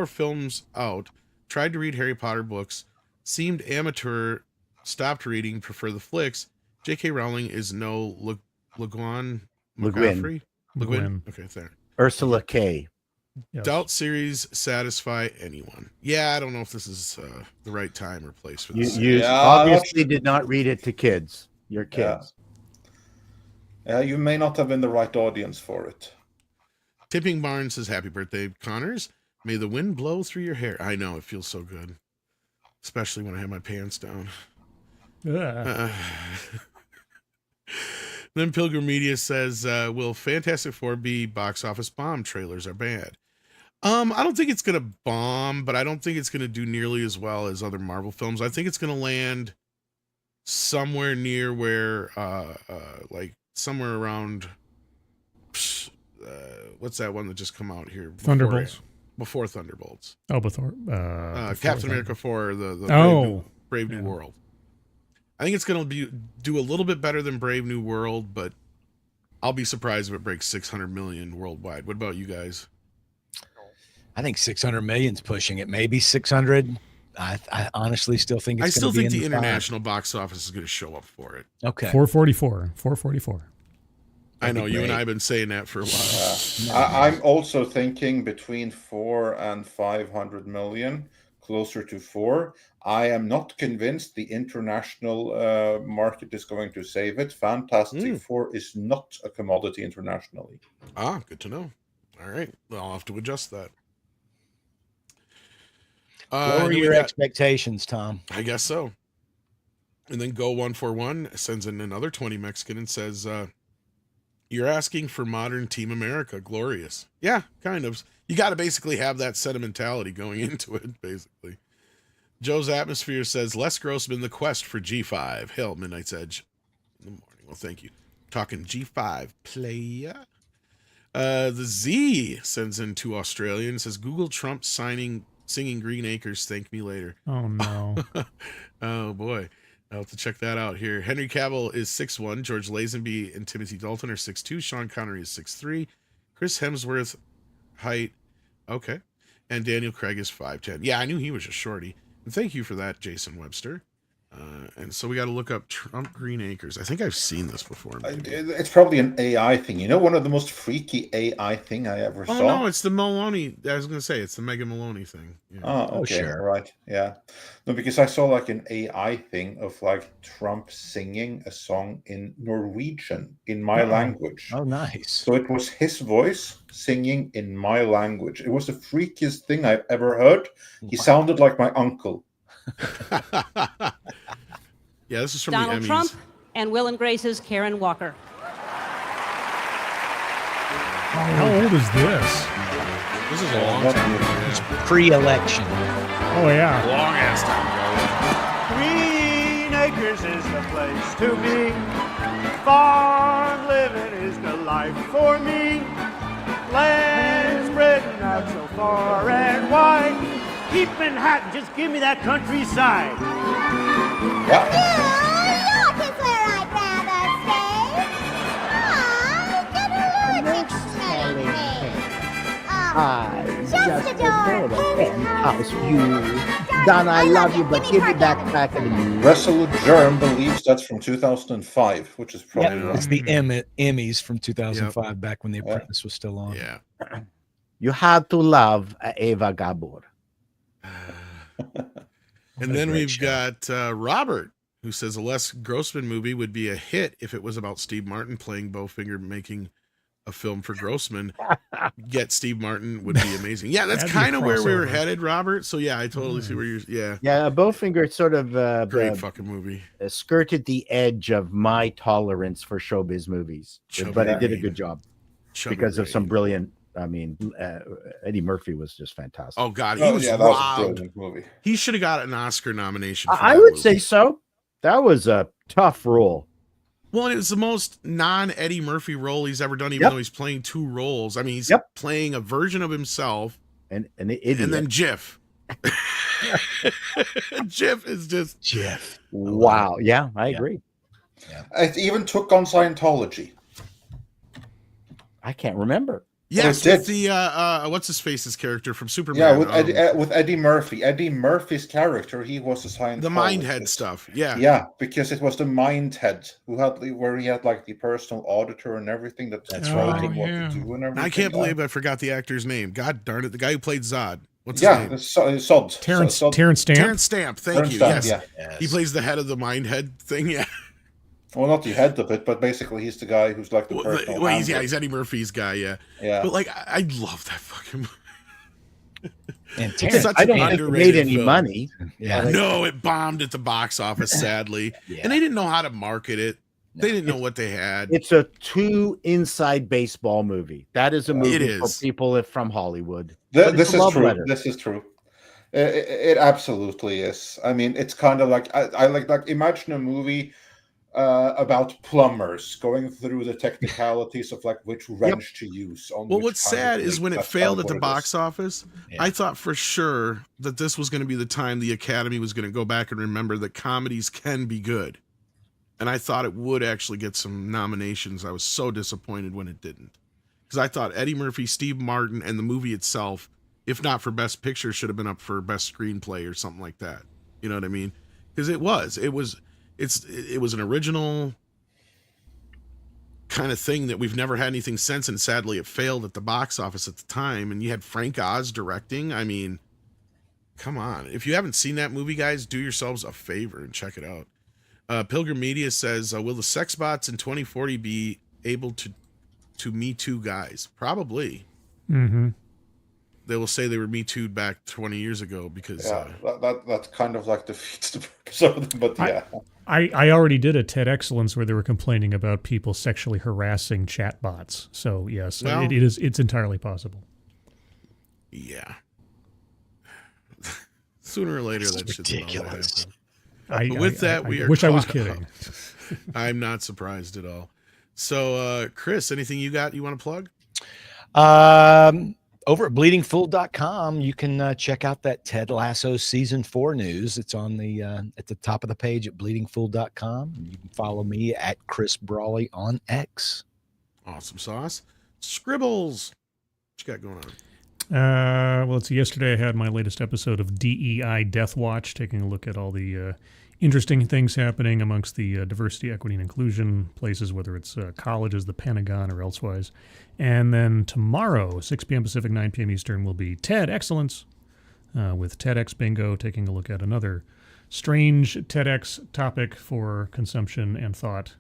films out, tried to read Harry Potter books, seemed amateur, stopped reading, prefer the flicks. J.K. Rowling is no Le Guin. Okay, there. Ursula K. Yes. Doubt series satisfy anyone. Yeah, I don't know if this is the right time or place for this. You obviously did not read it to kids. Your kids. You may not have been the right audience for it. Tipping Barnes says, happy birthday, Connors. May the wind blow through your hair. I know, it feels so good. Especially when I have my pants down. Then Pilgrim Media says, will Fantastic Four be box office bomb? Trailers are bad. I don't think it's going to bomb, but I don't think it's going to do nearly as well as other Marvel films. I think it's going to land somewhere near where, like somewhere around, what's that one that just come out here? Thunderbolts. Before Thunderbolts. Oh, before Captain America 4, the Brave New World. I think it's going to do a little bit better than Brave New World, but I'll be surprised if it breaks 600 million worldwide. What about you guys? I think 600 million's pushing it. Maybe 600. I honestly still think it's I still gonna think be the in international box office is going to show up for it. Okay. 444. I know you and I have been saying that for a while. I'm also thinking between 4 and 500 million, closer to 4. I am not convinced the international market is going to save it. Fantastic Four is not a commodity internationally. Ah, good to know. All right. Well, I'll have to adjust that. Lower your expectations, Tom. I guess so. And then Go141 sends in another 20 Mexican and says, you're asking for modern Team America. Glorious. Yeah, kind of. You got to basically have that sentimentality going into it, basically. Joe's Atmosphere says, Les Grossman, The Quest for G5. Hail Midnight's Edge in the morning. Well, thank you. Talking G5 playa. The Z sends in to Australia and says, Google Trump singing Green Acres, thank me later. Oh, no. Oh, boy. I'll have to check that out here. Henry Cavill is 6'1". George Lazenby and Timothy Dalton are 6'2". Sean Connery is 6'3". Chris Hemsworth, height, okay. And Daniel Craig is 5'10". Yeah, I knew he was a shorty. And thank you for that, Jason Webster. And so we got to look up Trump Green Acres. I think I've seen this before. It's probably an AI thing. You know, one of the most freaky AI thing I ever saw? Oh, no, it's the Maloney. I was going to say, it's the Megan Maloney thing. Yeah. Oh, okay. Sure. Right. Yeah. No, because I saw like an AI thing of like Trump singing a song in Norwegian in my language. Oh, nice. So it was his voice singing in my language. It was the freakiest thing I've ever heard. He sounded like my uncle. Yeah, this is from Donald the Emmys. Trump and Will and Grace's Karen Walker. How old is this? This is a long time ago. It's pre-election. Oh, yeah. Long ass time ago. Green acres is the place to be. Farm living is the life for me. Land spreading out so far and wide. Keep Manhattan, just give me that countryside. Yeah. York is where I'd rather stay. Get a lunatic smelling me. Just adore penthouse view. Don, I love you, but give me back in the mood. Resolute Germ believes that's from 2005, which is probably Yeah, right. it's the Emmys from 2005, back when The Apprentice was still on. Yeah. You had to love Eva Gabor. And then we've got Robert, who says a Les Grossman movie would be a hit if it was about Steve Martin playing Bowfinger, making a film for Grossman. Get Steve Martin would be amazing. Yeah, that's kind of where we were headed, Robert. So yeah, I totally see where you're. Yeah, yeah. Bowfinger sort of great fucking movie. Skirted the edge of my tolerance for showbiz movies, but it did a good job because of some brilliant. I mean, Eddie Murphy was just fantastic. Oh God, he was that was a robbed. brilliant movie. He should have got an Oscar nomination. For I would say so. That was a tough role. Well, it was the most non-Eddie Murphy role he's ever done, even though he's playing two roles. I mean, he's playing a version of himself and an idiot. And then Jiff. Jiff is just Jiff. Wow. Yeah, I agree. Yeah. It even took on Scientology. I can't remember. Yes, with the what's his face's character from Superman. Yeah, with Eddie Murphy. Eddie Murphy's character, he was a Scientologist. The Mindhead stuff. Yeah. Yeah, because it was the Mindhead where he had like the personal auditor and everything that told him what to do and everything. I can't believe I forgot the actor's name. God darn it, the guy who played Zod. What's his name? Sod. Terrence Stamp. Terrence Stamp. Thank you. Stamp, yes. He plays the head of the Mindhead thing. Yeah. Well, not the head of it, but basically he's the guy who's like the personal. Well, he's Eddie Murphy's guy. Yeah. Yeah. But like, I love that fucking movie. And Terrence, I don't think it made any money. Yeah. No, it bombed at the box office, sadly, and they didn't know how to market it. They didn't know what they had. It's a too inside baseball movie. That is a movie for people from Hollywood. This is true. This is true. It absolutely is. I mean, it's kind of like I like imagine a movie about plumbers going through the technicalities of like which wrench to use. Well, what's sad is when it failed at the box office, I thought for sure that this was going to be the time the Academy was going to go back and remember that comedies can be good. And I thought it would actually get some nominations. I was so disappointed when it didn't. Because I thought Eddie Murphy, Steve Martin, and the movie itself, if not for Best Picture, should have been up for Best Screenplay or something like that. You know what I mean? Because it was an original kind of thing that we've never had anything since, and sadly it failed at the box office at the time. And you had Frank Oz directing. I mean, come on. If you haven't seen that movie, guys, do yourselves a favor and check it out. Pilgrim Media says, will the sex bots in 2040 be able to Me Too guys? Probably. Mm-hmm. They will say they were Me Too'd back 20 years ago because that kind of like defeats the purpose of them. But yeah, I already did a TED Excellence where they were complaining about people sexually harassing chatbots. So yes, it's entirely possible. Yeah. Sooner or later, that's ridiculous. We are. Wish I was kidding. I'm not surprised at all. So, Chris, anything you want to plug? Over at bleedingfool.com, you can check out that Ted Lasso season 4 news. It's on the at the top of the page at bleedingfool.com. You can follow me at Chris Brawley on X. Awesome sauce. Scribbles, what you got going on? Well, it's yesterday I had my latest episode of DEI Death Watch, taking a look at all the interesting things happening amongst the diversity, equity, and inclusion places, whether it's colleges, the Pentagon, or elsewise. And then tomorrow, 6 p.m. Pacific, 9 p.m. Eastern, will be TED Excellence with TEDx Bingo, taking a look at another strange TEDx topic for consumption and thought.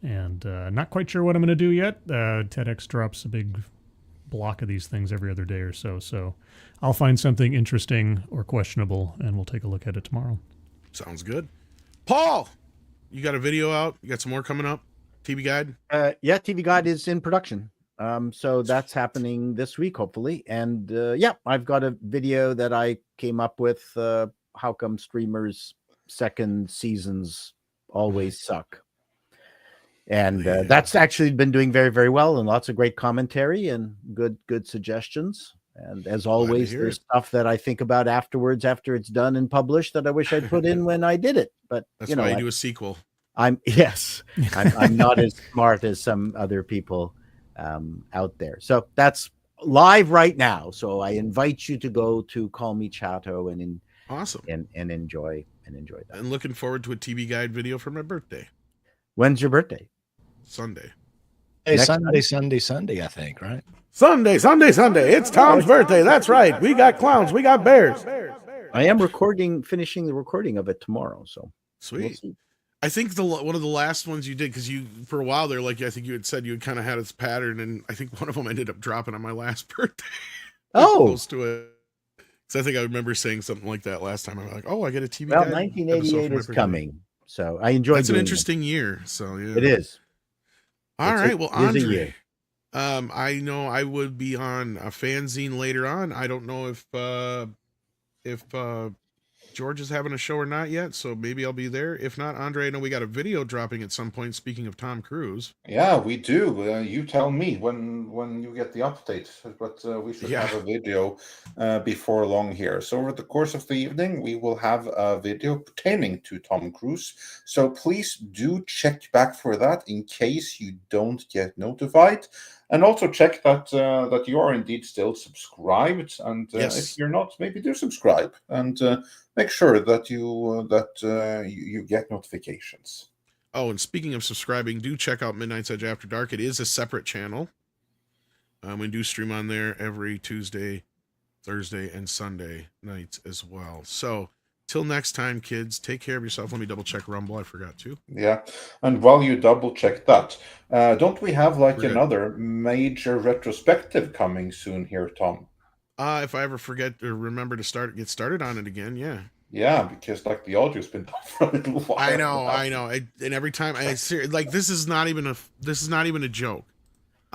And not quite sure what I'm going to do yet. TEDx drops a big block of these things every other day or so. So I'll find something interesting or questionable, and we'll take a look at it tomorrow. Sounds good. Paul, you got a video out? You got some more coming up? TV Guide? Yeah, TV Guide is in production. So that's happening this week, hopefully. And I've got a video that I came up with. How come streamers' second seasons always suck. And that's actually been doing very, very well, and lots of great commentary and good suggestions. And as always, there's stuff that I think about afterwards, after it's done and published, that I wish I'd put in when I did it. But that's why you do a sequel. I'm not as smart as some other people out there. So that's live right now. So I invite you to go to Call Me Chato and awesome and enjoy that. And looking forward to a TV Guide video for my birthday. When's your birthday? Sunday. Hey, Sunday, I think, right? Sunday. It's Tom's birthday. That's right. We got clowns. We got bears. I am finishing the recording of it tomorrow. So sweet. We'll I think one of the last ones you did, because you for a while there, like I think you had said, you had kind of had its pattern, and I think one of them ended up dropping on my last birthday. Close to it. So I think I remember saying something like that last time. I'm like, oh, I get a TV. Well, 1988 is coming, so I enjoyed. That's an interesting year. So yeah, it is. All right, well, Andre, I know I would be on a fanzine later on. I don't know if George is having a show or not yet, so maybe I'll be there. If not, Andre, I know we got a video dropping at some point. Speaking of Tom Cruise, yeah, we do. You tell me when you get the update, but we should have a video before long here. So over the course of the evening, we will have a video pertaining to Tom Cruise. So please do check back for that in case you don't get notified. And also check that that you are indeed still subscribed, and if you're not, maybe do subscribe and make sure that you get notifications. Oh, and speaking of subscribing, do check out Midnight's Edge After Dark. It is a separate channel. We do stream on there every Tuesday, Thursday, and Sunday nights as well. So till next time, kids, take care of yourself. Let me double check Rumble. I forgot to. Yeah, and while you double check that, don't we have another major retrospective coming soon here, Tom? If I ever forget or remember to get started on it again, yeah. Yeah, because the audio's been done for a little while. I know. And every time this is not even a joke.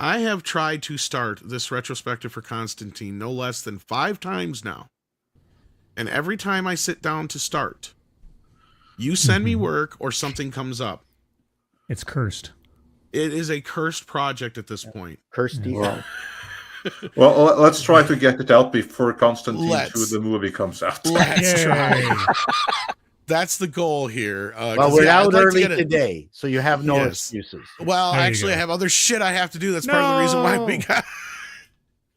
I have tried to start this retrospective for Constantine no less than 5 times now. And every time I sit down to start, you send me work or something comes up. It's cursed. It is a cursed project at this point. Cursed. Well, let's try to get it out before Constantine 2 the movie comes out. Let's try. That's the goal here. Well, we're out early today, so you have no excuses. Well, actually, I have other shit I have to do. That's part of the reason why we got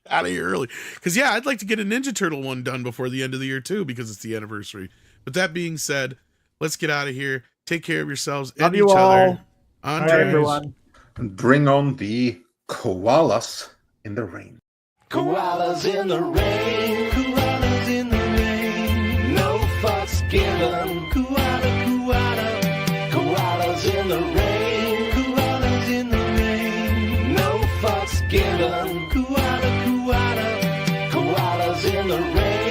out of here early. Because, I'd like to get a Ninja Turtle one done before the end of the year, too, because it's the anniversary. But that being said, let's get out of here. Take care of yourselves and each other. Andre, everyone. And bring on the koalas in the rain. Koalas in the rain, koalas in the rain, no fucks given, koalas in the rain, koalas in the rain, no fucks given, koalas in the rain.